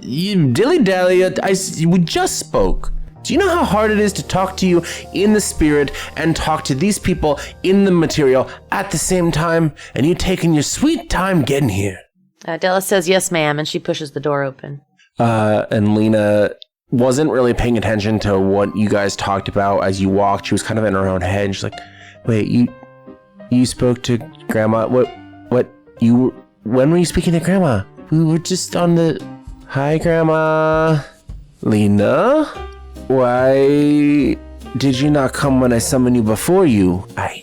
You dilly-dally, we just spoke. Do you know how hard it is to talk to you in the spirit and talk to these people in the material at the same time? And you taking your sweet time getting here. Della says, yes, ma'am, and she pushes the door open. And Lena wasn't really paying attention to what you guys talked about as you walked. She was kind of in her own head. She's like, wait, you spoke to Grandma? When were you speaking to Grandma? We were just on the... Hi, Grandma. Lena? Why did you not come when I summoned you before you? I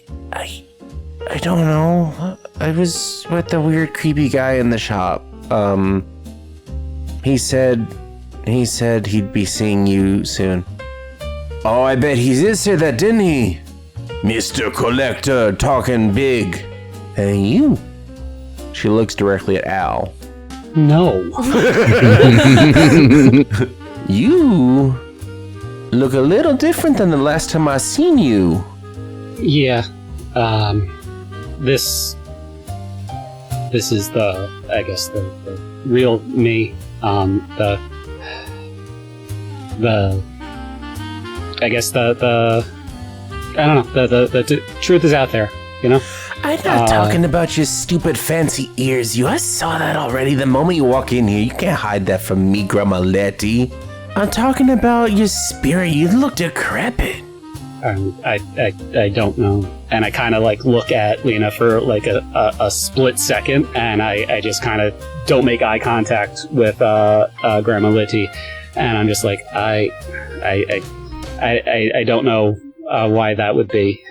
don't know. I was with the weird creepy guy in the shop. He said he'd be seeing you soon. Oh, I bet he did say that, didn't he? Mr. Collector talking big. And you? She looks directly at Al. No. You look a little different than the last time I seen you. Yeah. This is I guess the real me. I don't know, the truth is out there, you know? I'm not talking about your stupid fancy ears, you. I saw that already the moment you walk in here. You can't hide that from me, Grandma Letty. I'm talking about your spirit. You look decrepit. I don't know. And I kind of like look at Lena for like a split second, and I just kind of don't make eye contact with Grandma Letty, and I'm just like I don't know why that would be.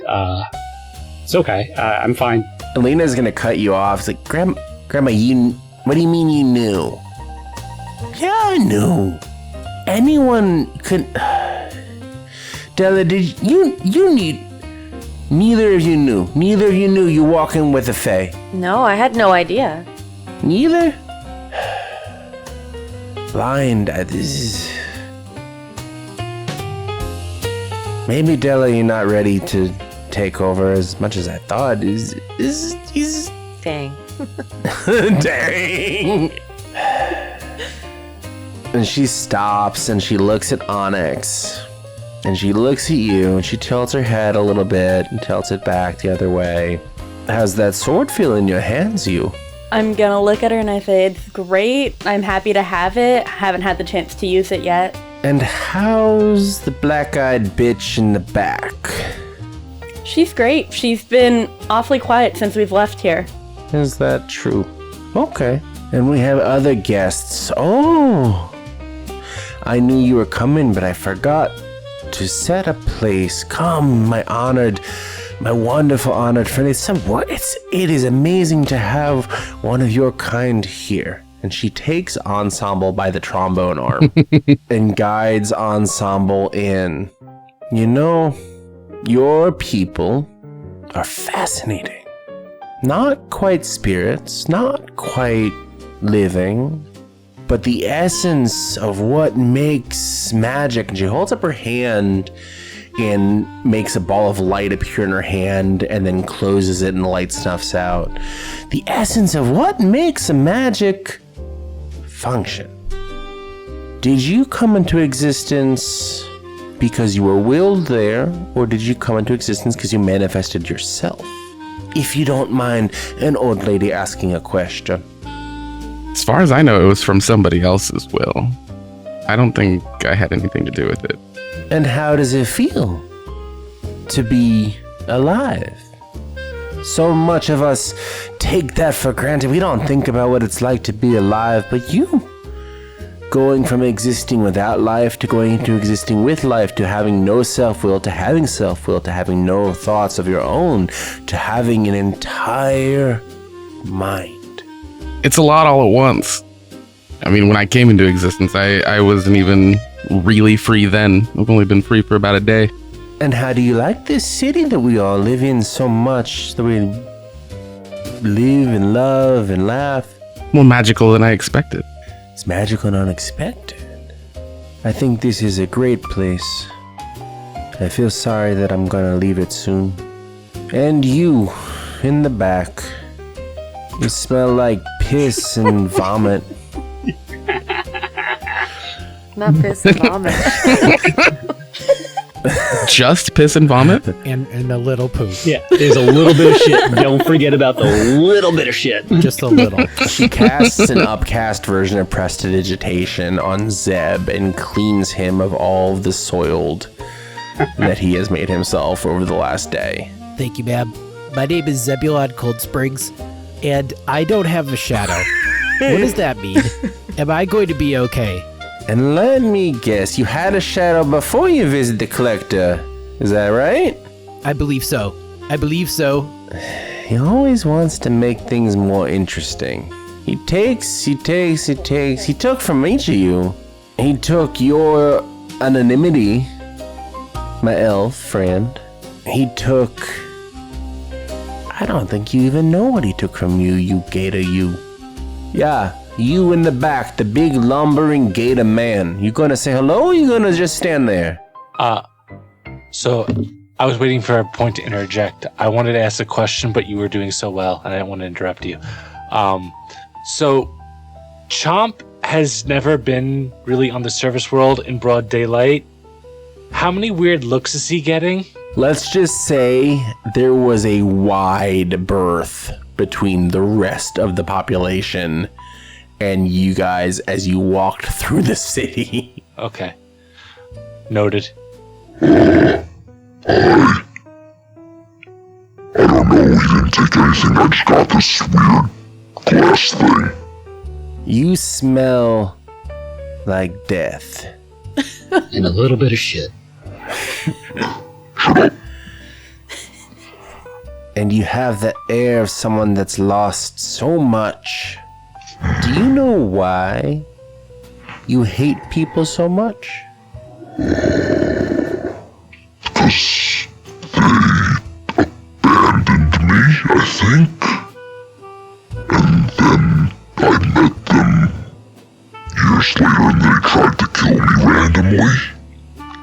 It's okay. I'm fine. Lena's gonna cut you off. It's like, Grandma, what do you mean you knew? Yeah, I knew. Anyone could. Della, did you need? Neither of you knew. Neither of you knew you walking with a fae. No, I had no idea. Neither. Blind. This is. Maybe Della, you're not ready to take over as much as I thought. Is Dang. Dang. And she stops and she looks at Onyx. And she looks at you and she tilts her head a little bit and tilts it back the other way. How's that sword feel in your hands, you? I'm gonna look at her and I say, it's great. I'm happy to have it. Haven't had the chance to use it yet. And how's the black-eyed bitch in the back? She's great. She's been awfully quiet since we've left here. Is that true? Okay. And we have other guests. Oh! I knew you were coming, but I forgot to set a place. Come, my wonderful honored friend. It is amazing to have one of your kind here. And she takes Ensemble by the trombone arm and guides Ensemble in. You know, your people are fascinating. Not quite spirits, not quite living, but the essence of what makes magic. And she holds up her hand and makes a ball of light appear in her hand and then closes it and the light snuffs out. The essence of what makes a magic function. Did you come into existence because you were willed there, or did you come into existence because you manifested yourself? If you don't mind an old lady asking a question. As far as I know, it was from somebody else's will. I don't think I had anything to do with it. And how does it feel to be alive? So much of us take that for granted. We don't think about what it's like to be alive, but you, going from existing without life to going into existing with life, to having no self-will, to having self-will, to having no thoughts of your own, to having an entire mind. It's a lot all at once. I mean, when I came into existence, I wasn't even really free then. I've only been free for about a day. And how do you like this city that we all live in so much, that we live and love and laugh? More magical than I expected. It's magical and unexpected. I think this is a great place. I feel sorry that I'm gonna leave it soon. And you, in the back, you smell like piss and vomit. Not piss and vomit. Just piss and vomit? And a little poop. Yeah, there's a little bit of shit. Don't forget about the little bit of shit. Just a little. She casts an upcast version of Prestidigitation on Zeb and cleans him of all of the soiled that he has made himself over the last day. Thank you, ma'am. My name is Zebulon Cold Springs, and I don't have a shadow. What does that mean? Am I going to be okay? And let me guess, you had a shadow before you visited the collector. Is that right? I believe so. He always wants to make things more interesting. He took from each of you. He took your anonymity, my elf friend. He took... I don't think you even know what he took from you, you gator you. Yeah, you in the back, the big lumbering gator man. You gonna say hello or you gonna just stand there? So I was waiting for a point to interject. I wanted to ask a question, but you were doing so well, and I didn't want to interrupt you. So Chomp has never been really on the surface world in broad daylight. How many weird looks is he getting? Let's just say there was a wide berth between the rest of the population and you guys as you walked through the city. Okay. Noted. I don't know, he didn't take anything, I just got this weird glass thing. You smell like death. And a little bit of shit. And you have the air of someone that's lost so much. Do you know why you hate people so much? Because they abandoned me, I think. And then I met them years later and they tried to kill me randomly.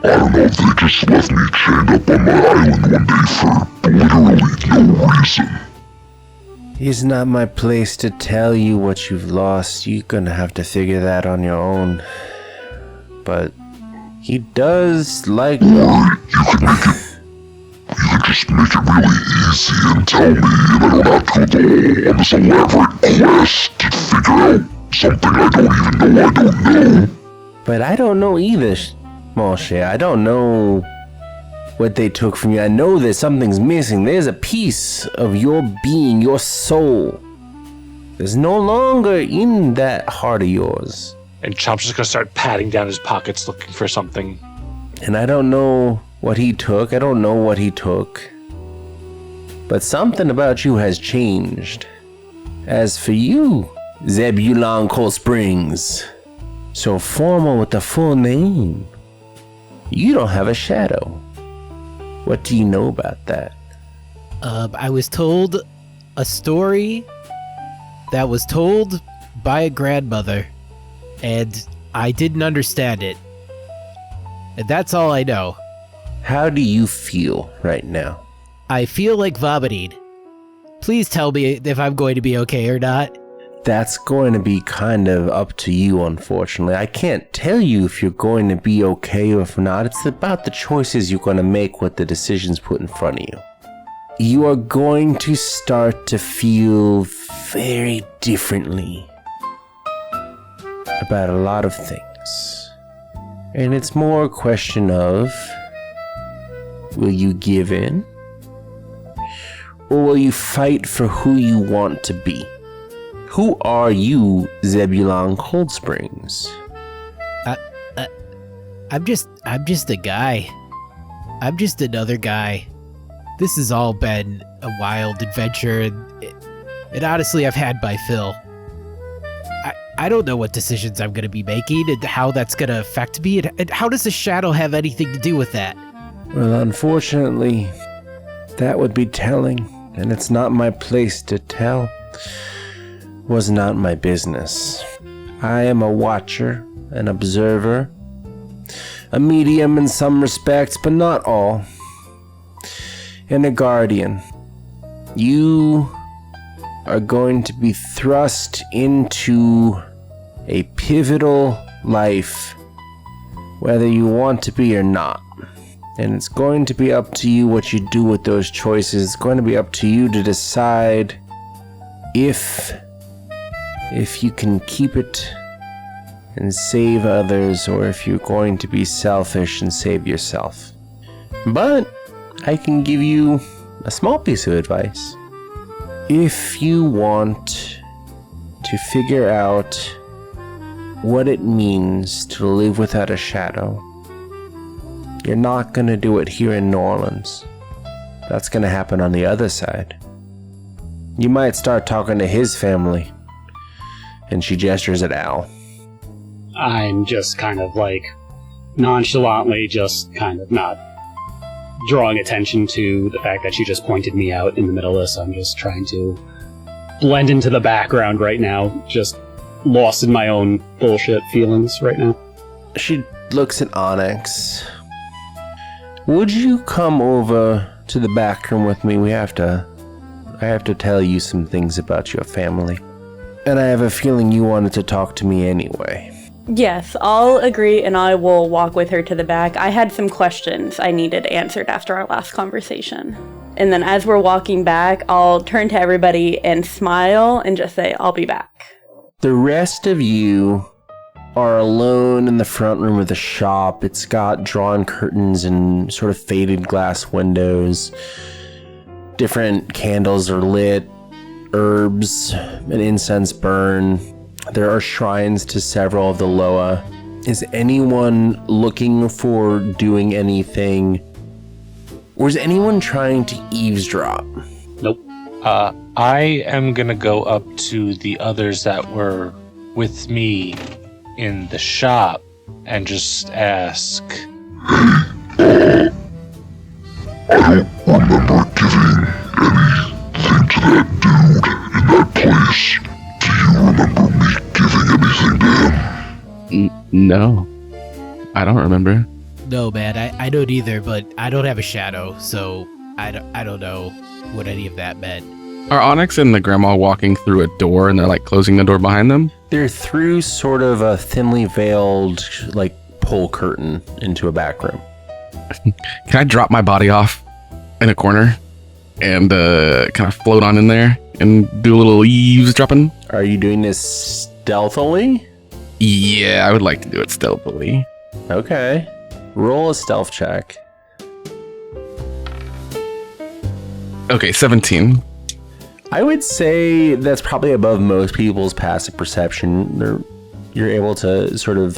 I don't know if they just left me chained up on my island one day for literally no reason. It's not my place to tell you what you've lost. You're gonna have to figure that on your own. But he does like... Or you could just make it really easy and tell me, and I don't have to go on this elaborate quest to figure out something I don't even know I don't know. But I don't know either, Moshe. I don't know what they took from you. I know that something's missing. There's a piece of your being, your soul, that's no longer in that heart of yours. And Chomp's just gonna start patting down his pockets looking for something. And I don't know what he took. I don't know what he took. But something about you has changed. As for you, Zebulon Cold Springs, so formal with the full name, you don't have a shadow. What do you know about that? I was told a story that was told by a grandmother, and I didn't understand it. And that's all I know. How do you feel right now? I feel like vomiting. Please tell me if I'm going to be okay or not. That's going to be kind of up to you, unfortunately. I can't tell you if you're going to be okay or if not. It's about the choices you're going to make with the decisions put in front of you. You are going to start to feel very differently about a lot of things. And it's more a question of, will you give in? Or will you fight for who you want to be? Who are you, Zebulon Cold Springs? I'm just a guy. I'm just another guy. This has all been a wild adventure, and honestly, I've had my fill. I don't know what decisions I'm going to be making and how that's going to affect me, and how does the shadow have anything to do with that? Well, unfortunately, that would be telling, and it's not my place to tell. Was not my business. I am a watcher, an observer, a medium in some respects, but not all, and a guardian. You are going to be thrust into a pivotal life, whether you want to be or not. And it's going to be up to you what you do with those choices. It's going to be up to you to decide if you can keep it and save others, or if you're going to be selfish and save yourself. But I can give you a small piece of advice. If you want to figure out what it means to live without a shadow, you're not going to do it here in New Orleans. That's going to happen on the other side. You might start talking to his family. And she gestures at Al. I'm just kind of like nonchalantly just kind of not drawing attention to the fact that she just pointed me out in the middle of this. I'm just trying to blend into the background right now, just lost in my own bullshit feelings right now. She looks at Onyx. Would you come over to the back room with me? I have to tell you some things about your family. And I have a feeling you wanted to talk to me anyway. Yes, I'll agree and I will walk with her to the back. I had some questions I needed answered after our last conversation. And then as we're walking back, I'll turn to everybody and smile and just say, I'll be back. The rest of you are alone in the front room of the shop. It's got drawn curtains and sort of faded glass windows. Different candles are lit. Herbs and incense burn. There are shrines to several of the Loa. Is anyone looking for doing anything? Or is anyone trying to eavesdrop? Nope. I am gonna go up to the others that were with me in the shop and just ask. I don't remember giving anything to that dude in that place. Do you remember me giving anything to him? No. I don't remember. No, man, I don't either, but I don't have a shadow, so I don't know what any of that meant. Are Onyx and the grandma walking through a door and they're like closing the door behind them? They're through sort of a thinly veiled, like, pole curtain into a back room. Can I drop my body off in a corner and kind of float on in there and do a little eavesdropping? Are you doing this stealthily? Yeah, I would like to do it stealthily. Okay. Roll a stealth check. Okay, 17. I would say that's probably above most people's passive perception. You're able to sort of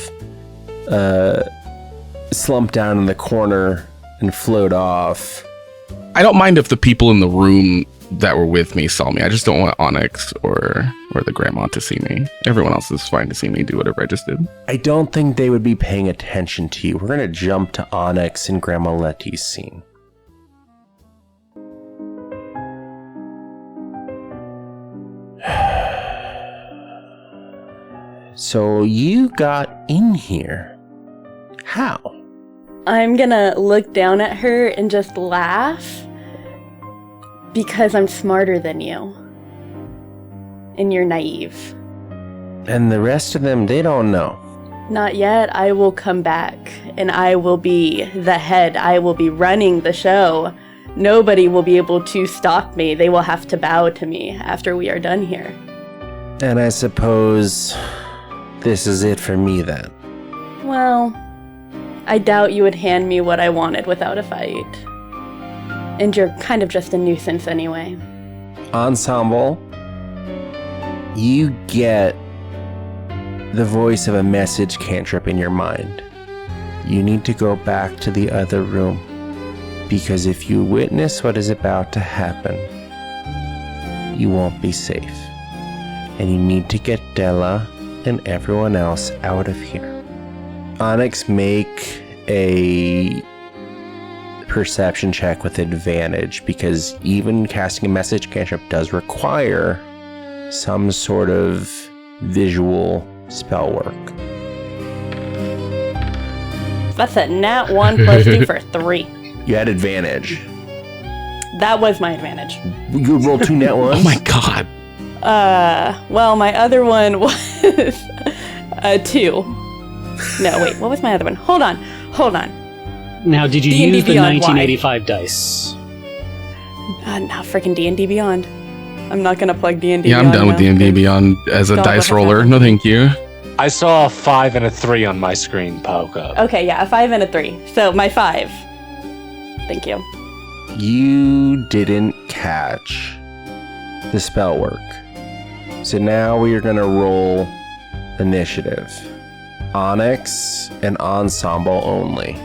slump down in the corner and float off. I don't mind if the people in the room that were with me saw me. I just don't want Onyx or the grandma to see me. Everyone else is fine to see me do whatever I just did. I don't think they would be paying attention to you. We're going to jump to Onyx and Grandma Letty's scene. So you got in here. How? I'm gonna look down at her and just laugh because I'm smarter than you. and you're naive. And the rest of them, they don't know. Not yet. I will come back, and I will be the head. I will be running the show. Nobody will be able to stop me. They will have to bow to me after we are done here. And I suppose this is it for me then. Well, I doubt you would hand me what I wanted without a fight. And you're kind of just a nuisance anyway. Ensemble, you get the voice of a message cantrip in your mind. You need to go back to the other room, because if you witness what is about to happen, you won't be safe. And you need to get Della and everyone else out of here. Onyx, make a perception check with advantage, because even casting a message cantrip does require some sort of visual spell work. That's a nat 1 plus 2 for 3. You had advantage. That was my advantage. You rolled 2 nat ones? Oh my god. Well, my other one was 2. No, wait, what was my other one? Hold on. Now, did you D&D use the Beyond, 1985 dice? Now freaking D&D Beyond. I'm not gonna plug D&D Yeah, Beyond. I'm done with now. D&D Beyond as a God, dice what roller. happened? No, thank you. I saw a 5 and a 3 on my screen poke up. Okay, yeah, a 5 and a 3. So my 5. Thank you. You didn't catch the spell work. So now we are going to roll initiative. Onyx and Ensemble only.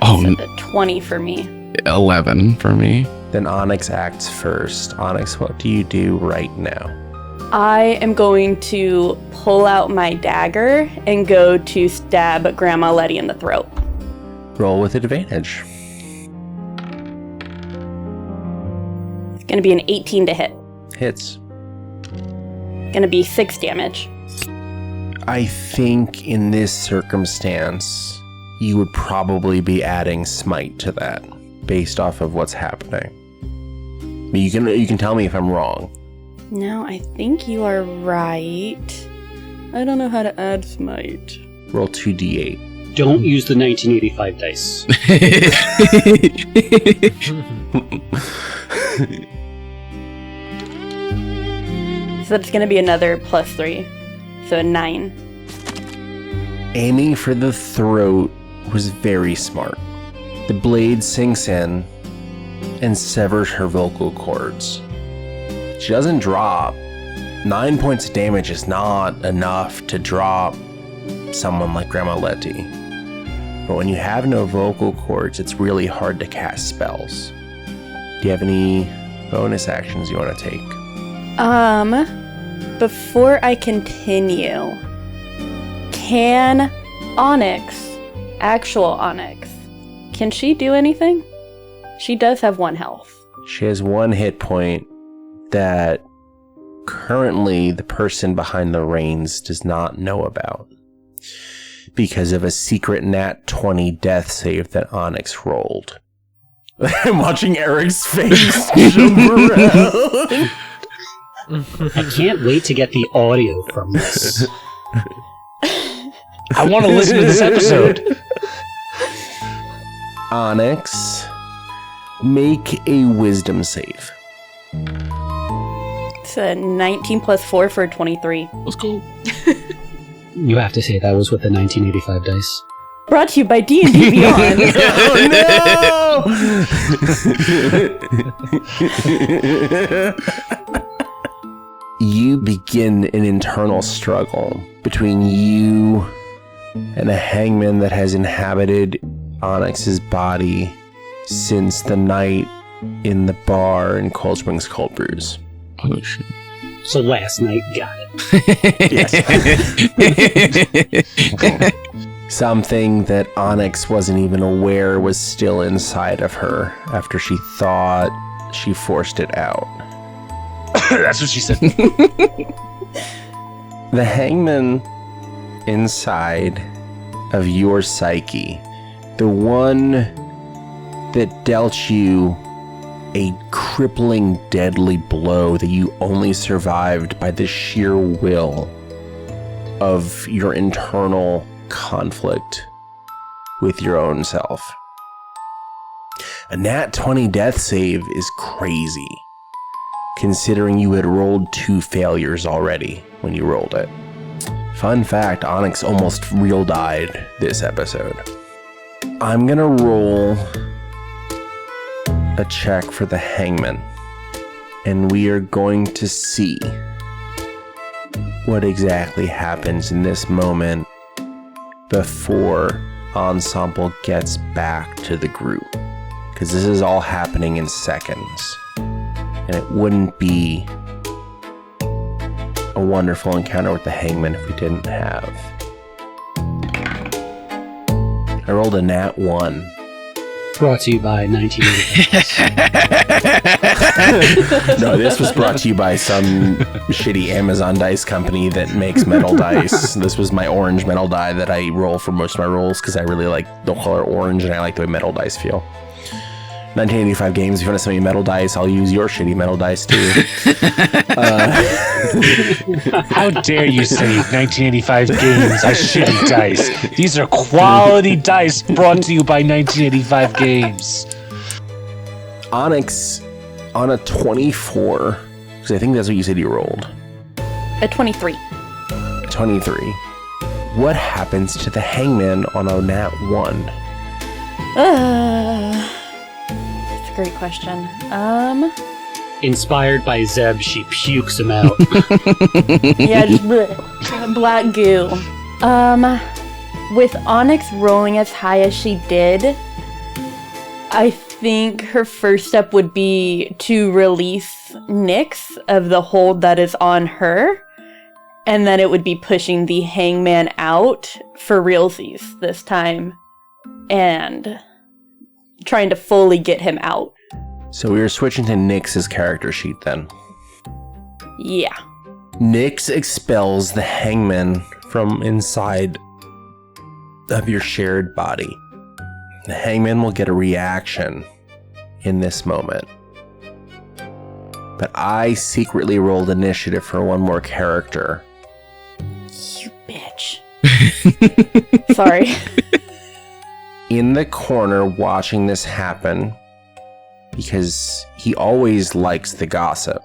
Oh, So the 20 for me. 11 for me. Then Onyx acts first. Onyx, what do you do right now? I am going to pull out my dagger and go to stab Grandma Letty in the throat. Roll with advantage. It's gonna be an 18 to hit. Hits. Gonna be 6 damage. I think in this circumstance, you would probably be adding smite to that based off of what's happening. But you can tell me if I'm wrong. No, I think you are right. I don't know how to add smite. Roll 2d8. Don't use the 1985 dice. So that's gonna be another plus 3. So a 9. Aiming for the throat was very smart. The blade sinks in and severs her vocal cords. She doesn't drop. 9 points of damage is not enough to drop someone like Grandma Letty. But when you have no vocal cords, it's really hard to cast spells. Do you have any bonus actions you want to take? Before I continue, can Onyx, actual Onyx, can she do anything? She does have 1 health. She has 1 hit point that currently the person behind the reins does not know about because of a secret nat 20 death save that Onyx rolled. I'm watching Eric's face jump around. I can't wait to get the audio from this. I want to listen to this episode. Onyx, make a wisdom save. It's a 19 plus 4 for 23. Let's go. You have to say that was with the 1985 dice. Brought to you by D&D Beyond. You begin an internal struggle between you and a hangman that has inhabited Onyx's body since the night in the bar in Cold Springs Cold Brews. Oh, shit. So last night, got it. Something that Onyx wasn't even aware was still inside of her after she thought she forced it out. That's what she said. The hangman inside of your psyche, the one that dealt you a crippling, deadly blow that you only survived by the sheer will of your internal conflict with your own self. A nat 20 death save is crazy, considering you had rolled 2 failures already when you rolled it. Fun fact, Onyx almost real died this episode. I'm gonna roll a check for the hangman, and we are going to see what exactly happens in this moment before Ensemble gets back to the group, because this is all happening in seconds, and it wouldn't be a wonderful encounter with the hangman if we didn't have. I rolled a nat 1. Brought to you by 1985. No, this was brought to you by some shitty Amazon dice company that makes metal dice. This was my orange metal die that I roll for most of my rolls because I really like the color orange and I like the way metal dice feel. 1985 games, if you want to send me metal dice, I'll use your shitty metal dice too. How dare you say 1985 games are shitty dice? These are quality dice brought to you by 1985 games. Onyx on a 24, because I think that's what you said you rolled. A 23. 23. What happens to the hangman on a nat 1? That's a great question. Inspired by Zeb, she pukes him out. Yeah, just black goo. With Onyx rolling as high as she did, I think her first step would be to release Nyx of the hold that is on her, and then it would be pushing the hangman out for realsies this time, and trying to fully get him out. So we are switching to Nyx's character sheet then. Yeah. Nyx expels the hangman from inside of your shared body. The hangman will get a reaction in this moment. But I secretly rolled initiative for one more character. You bitch. Sorry. In the corner watching this happen, because he always likes the gossip,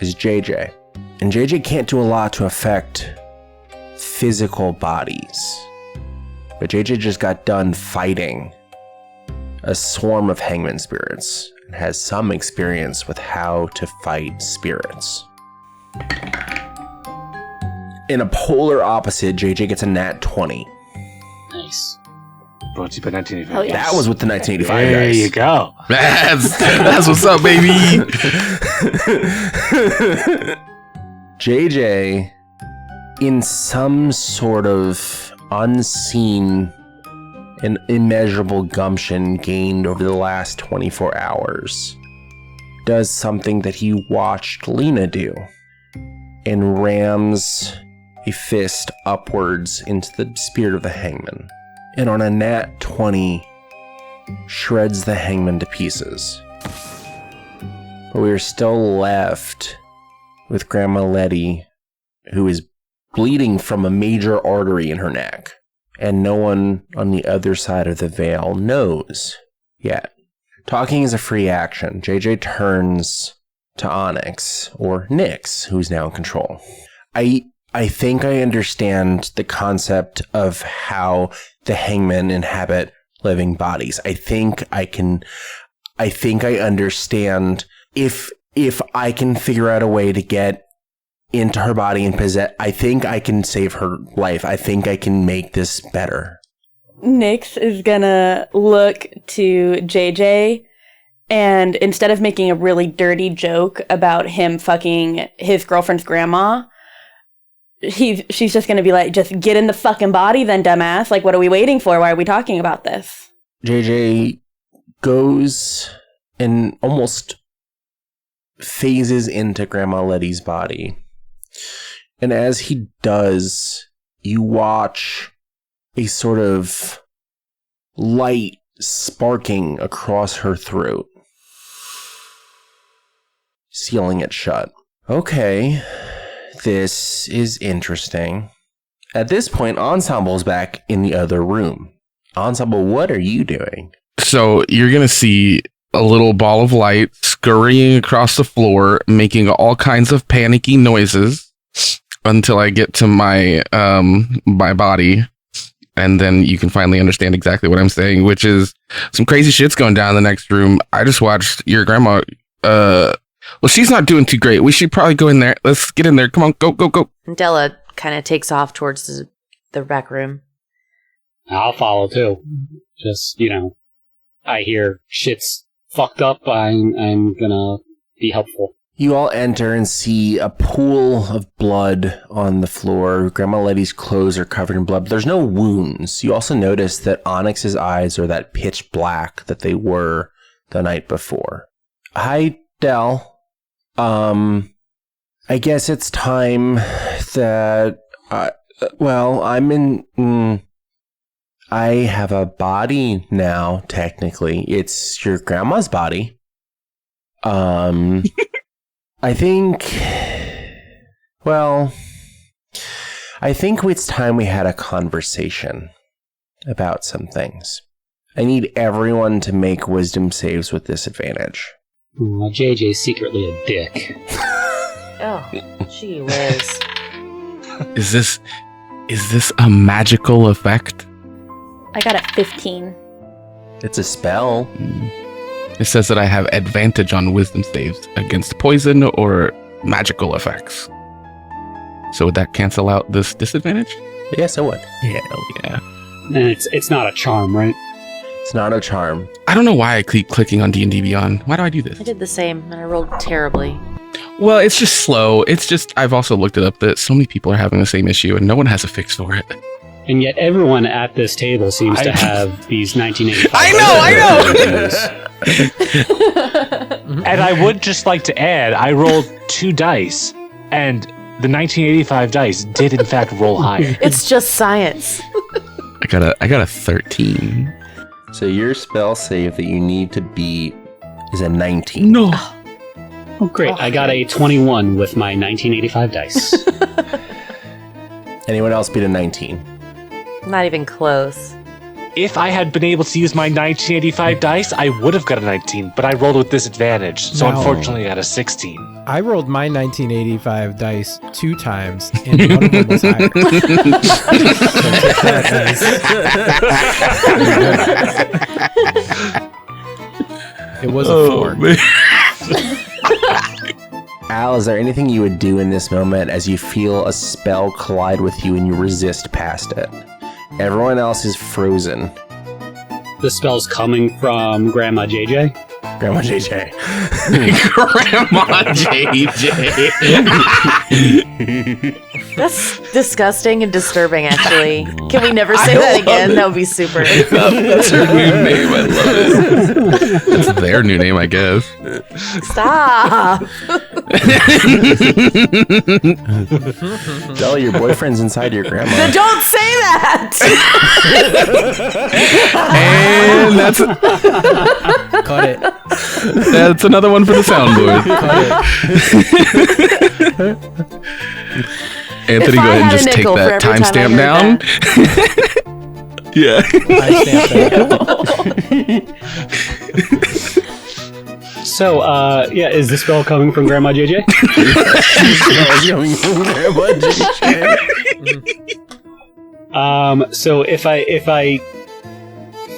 is JJ. And JJ can't do a lot to affect physical bodies. But JJ just got done fighting a swarm of hangman spirits and has some experience with how to fight spirits. In a polar opposite, JJ gets a nat 20. Nice. Brought to you by 1985. Oh, yeah. That was with the 1985 There guys. you go. That's what's up, baby. JJ, in some sort of unseen and immeasurable gumption gained over the last 24 hours, does something that he watched Lena do and rams a fist upwards into the spirit of the hangman. And on a nat 20, shreds the hangman to pieces. But we are still left with Grandma Letty, who is bleeding from a major artery in her neck. And no one on the other side of the veil knows yet. Talking is a free action. JJ turns to Onyx, or Nyx, who's now in control. I think I understand the concept of how the hangmen inhabit living bodies. I think I understand if I can figure out a way to get into her body and possess, I think I can save her life. I think I can make this better. Nyx is gonna look to JJ, and instead of making a really dirty joke about him fucking his girlfriend's grandma, she's just gonna be like, just get in the fucking body then, dumbass. Like, what are we waiting for? Why are we talking about this? JJ goes and almost phases into Grandma Letty's body. And as he does, you watch a sort of light sparking across her throat. sealing it shut. Okay, this is interesting. At this point, Ensemble's back in the other room. Ensemble, what are you doing? So you're going to see a little ball of light scurrying across the floor, making all kinds of panicky noises until I get to my my body. And then you can finally understand exactly what I'm saying, which is some crazy shit's going down in the next room. I just watched your grandma. Well, she's not doing too great. We should probably go in there. Let's get in there. Come on, go, go, go. Della kind of takes off towards the rec room. I'll follow too. Just, I hear shit's fucked up. I'm gonna be helpful. You all enter and see a pool of blood on the floor. Grandma Letty's clothes are covered in blood. There's no wounds. You also notice that Onyx's eyes are that pitch black that they were the night before. Hi, Del. I guess it's time that, I'm in, I have a body now, technically. It's your grandma's body. I think it's time we had a conversation about some things. I need everyone to make wisdom saves with disadvantage. Well, JJ's secretly a dick. Oh, gee whiz. Is this a magical effect? I got a 15. It's a spell. It says that I have advantage on wisdom saves against poison or magical effects. So would that cancel out this disadvantage? Yes, it would. Hell yeah. And it's not a charm, right? It's not a charm. I don't know why I keep clicking on D&D Beyond. Why do I do this? I did the same, and I rolled terribly. Well, it's just slow. It's just, I've also looked it up that so many people are having the same issue and no one has a fix for it. And yet everyone at this table seems to have these 1985. I know! And I would just like to add, I rolled 2 dice, and the 1985 dice did in fact roll higher. It's just science. I got a 13. So your spell save that you need to beat is a 19. No. Oh, great. I got a 21 with my 1985 dice. Anyone else beat a 19? Not even close. If I had been able to use my 1985 dice, I would have got a 19, but I rolled with disadvantage, so No. unfortunately I got a 16. I rolled my 1985 dice 2 times, and one of them was higher. So take that, dice. It was a 4. Man. Al, is there anything you would do in this moment as you feel a spell collide with you and you resist past it? Everyone else is frozen. The spell's coming from Grandma JJ. Grandma JJ. Grandma JJ. That's disgusting and disturbing, actually. Can we never say that again? That would be super. That's her new name. I love it. It's their new name, I guess. Stop. Della, your boyfriend's inside your grandma. Don't say that. And Cut it. that's another one for the soundboard. Anthony, If go I ahead and had a just take nickel for that every time I timestamp heard down. Yeah. I stamped So, is the spell coming from Grandma JJ? So if I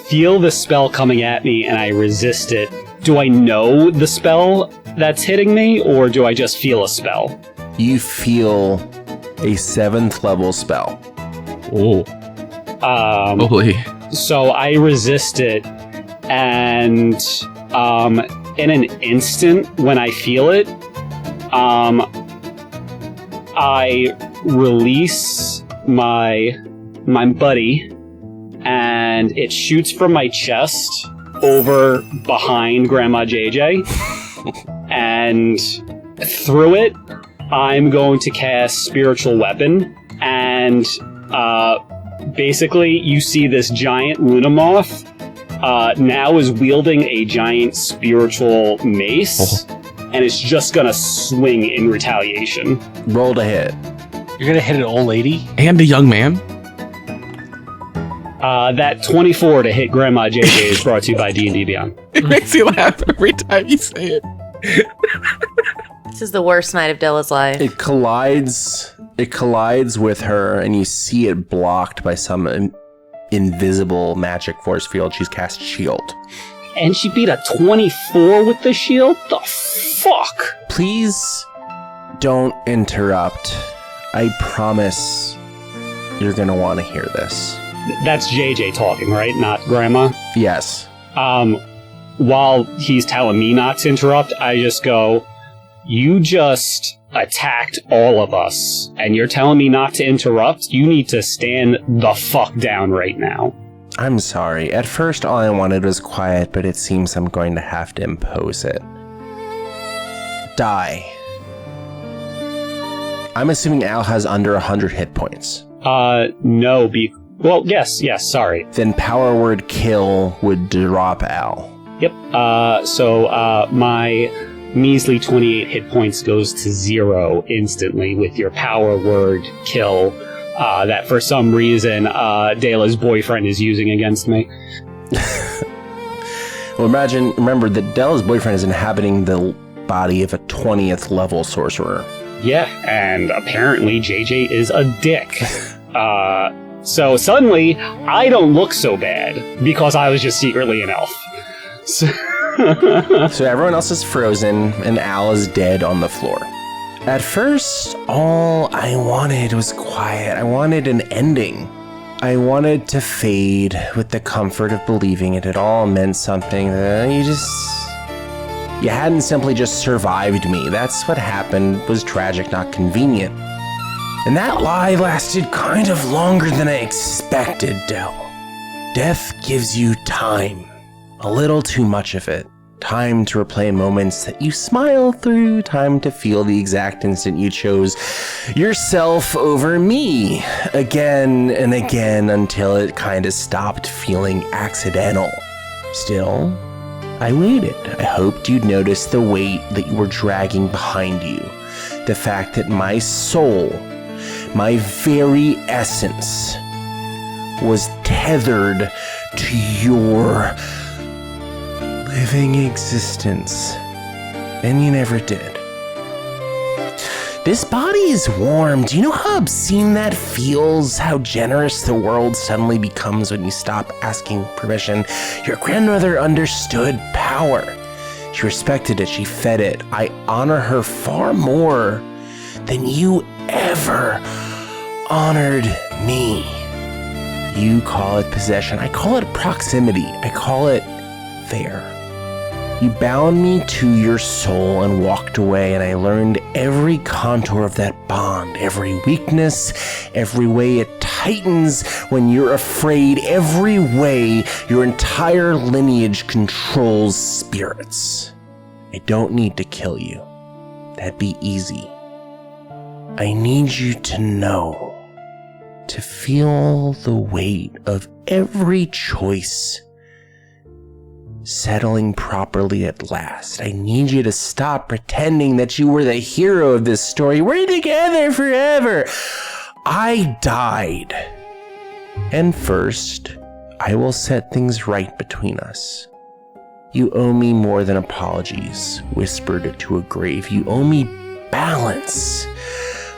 feel the spell coming at me and I resist it, do I know the spell that's hitting me, or do I just feel a spell? You feel a 7th level spell. Oh. Holy. So I resist it, and in an instant when I feel it, I release my buddy, and it shoots from my chest over behind Grandma JJ, and through it, I'm going to cast Spiritual Weapon, and basically you see this giant Lunamoth now is wielding a giant spiritual mace, and it's just gonna swing in retaliation. Roll to hit. You're gonna hit an old lady? And a young man. That 24 to hit Grandma JJ is brought to you by D&D Beyond. It makes me laugh every time you say it. This is the worst night of Della's life. It collides with her, and you see it blocked by some invisible magic force field. She's cast shield. And she beat a 24 with the shield? The fuck? Please don't interrupt. I promise you're gonna want to hear this. That's JJ talking, right? Not Grandma? Yes. While he's telling me not to interrupt, I just go, you just attacked all of us, and you're telling me not to interrupt? You need to stand the fuck down right now. I'm sorry. At first, all I wanted was quiet, but it seems I'm going to have to impose it. Die. I'm assuming Al has under 100 hit points. No, well, yes, sorry. Then power word kill would drop Al. Yep, so my measly 28 hit points goes to 0 instantly with your power word kill that for some reason Dela's boyfriend is using against me. Well, remember that Dela's boyfriend is inhabiting the body of a 20th level sorcerer. Yeah, and apparently JJ is a dick. So suddenly, I don't look so bad because I was just secretly an elf. So everyone else is frozen, and Al is dead on the floor. At first, all I wanted was quiet. I wanted an ending. I wanted to fade with the comfort of believing it had all meant something. You hadn't simply just survived me. That's what happened, was tragic, not convenient. And that lie lasted kind of longer than I expected, Del. Death gives you time. A little too much of it. Time to replay moments that you smile through. Time to feel the exact instant you chose yourself over me. Again and again until it kind of stopped feeling accidental. Still, I waited. I hoped you'd notice the weight that you were dragging behind you. The fact that my soul, my very essence, was tethered to your living existence. And you never did. This body is warm. Do you know how obscene that feels? How generous the world suddenly becomes when you stop asking permission? Your grandmother understood power. She respected it. She fed it. I honor her far more than you ever honored me. You call it possession. I call it proximity. I call it fair. You bound me to your soul and walked away, and I learned every contour of that bond, every weakness, every way it tightens when you're afraid, every way your entire lineage controls spirits. I don't need to kill you. That'd be easy. I need you to know, to feel the weight of every choice settling properly at last. I need you to stop pretending that you were the hero of this story. We're together forever. I died. And first, I will set things right between us. You owe me more than apologies, whispered to a grave. You owe me balance,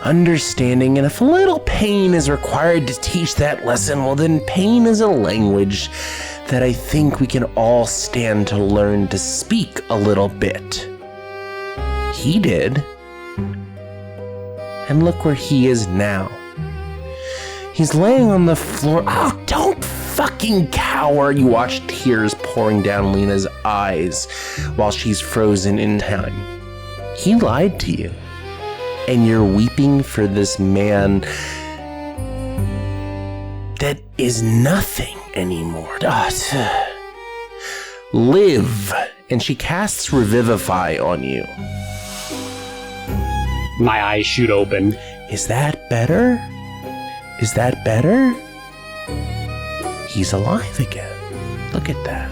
understanding, and if a little pain is required to teach that lesson, well then pain is a language that I think we can all stand to learn to speak a little bit. He did. And look where he is now. He's laying on the floor. Oh, don't fucking cower. You watch tears pouring down Lena's eyes while she's frozen in time. He lied to you. And you're weeping for this man that is nothing anymore. Live. And she casts Revivify on you. My eyes shoot open. Is that better? Is that better? He's alive again. Look at that.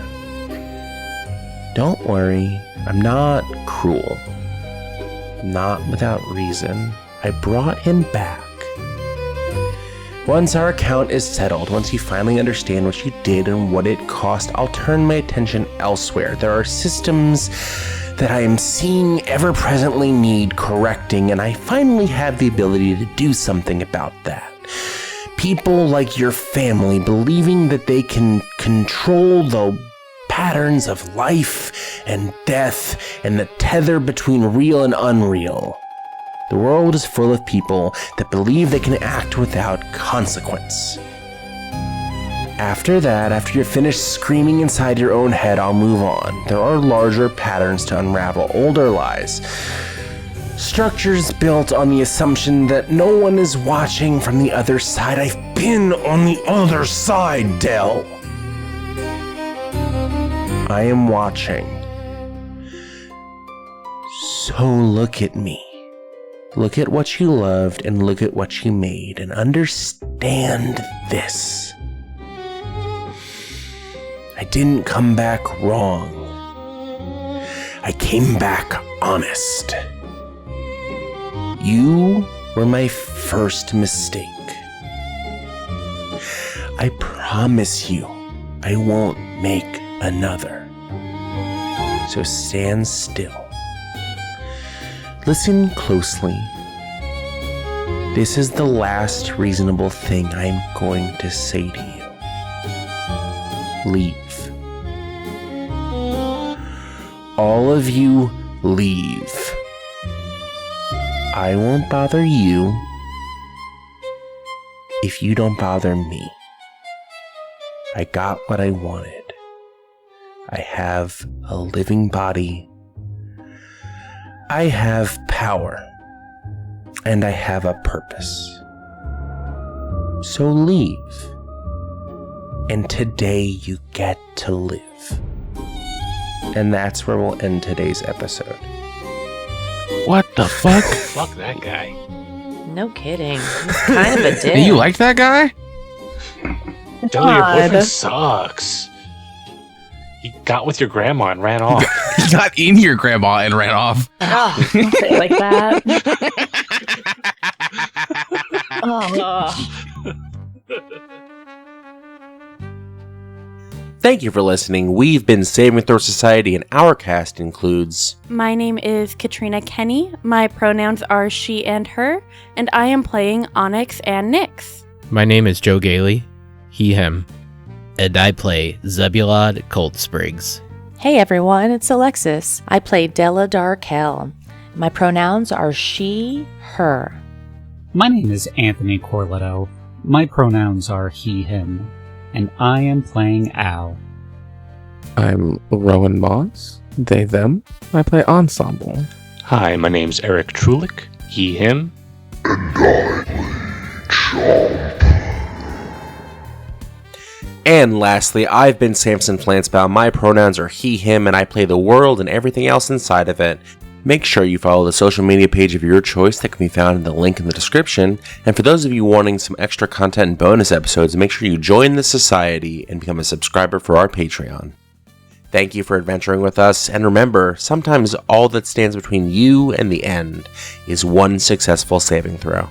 Don't worry. I'm not cruel. not without reason, I brought him back. Once our account is settled, once you finally understand what you did and what it cost, I'll turn my attention elsewhere. There are systems that I am seeing ever-presently need correcting, and I finally have the ability to do something about that. People like your family believing that they can control the patterns of life and death and the tether between real and unreal. The world is full of people that believe they can act without consequence. After that, after you're finished screaming inside your own head, I'll move on. There are larger patterns to unravel, older lies. Structures built on the assumption that no one is watching from the other side. I've been on the other side, Del. I am watching. So look at me. Look at what you loved and look at what you made and understand this. I didn't come back wrong. I came back honest. You were my first mistake. I promise you, I won't make another. So stand still. Listen closely. This is the last reasonable thing I'm going to say to you. Leave. All of you leave. I won't bother you if you don't bother me. I got what I wanted. I have a living body. I have power. And I have a purpose. So leave. And today you get to live. And that's where we'll end today's episode. What the fuck? Fuck that guy. No kidding. He's kind of a dick. Do you like that guy? Joe, your boyfriend sucks. He got with your grandma and ran off. He got in your grandma and ran off. Oh, don't say it like that. Oh. Thank you for listening. We've been Saving Throw Society, and our cast includes... My name is Katrina Kenny. My pronouns are she and her, and I am playing Onyx and Nyx. My name is Joe Gailey, he, him. And I play Zebulon Cold Springs. Hey everyone, it's Alexis. I play Della Darkel. My pronouns are she, her. My name is Anthony Corletto. My pronouns are he, him, and I am playing Al. I'm Rowan Moss. They, them. I play ensemble. Hi, my name's Eric Trulick. He, him. And lastly, I've been Samson Flansbaugh. My pronouns are he, him, and I play the world and everything else inside of it. Make sure you follow the social media page of your choice that can be found in the link in the description. And for those of you wanting some extra content and bonus episodes, make sure you join the society and become a subscriber for our Patreon. Thank you for adventuring with us, and remember, sometimes all that stands between you and the end is one successful saving throw.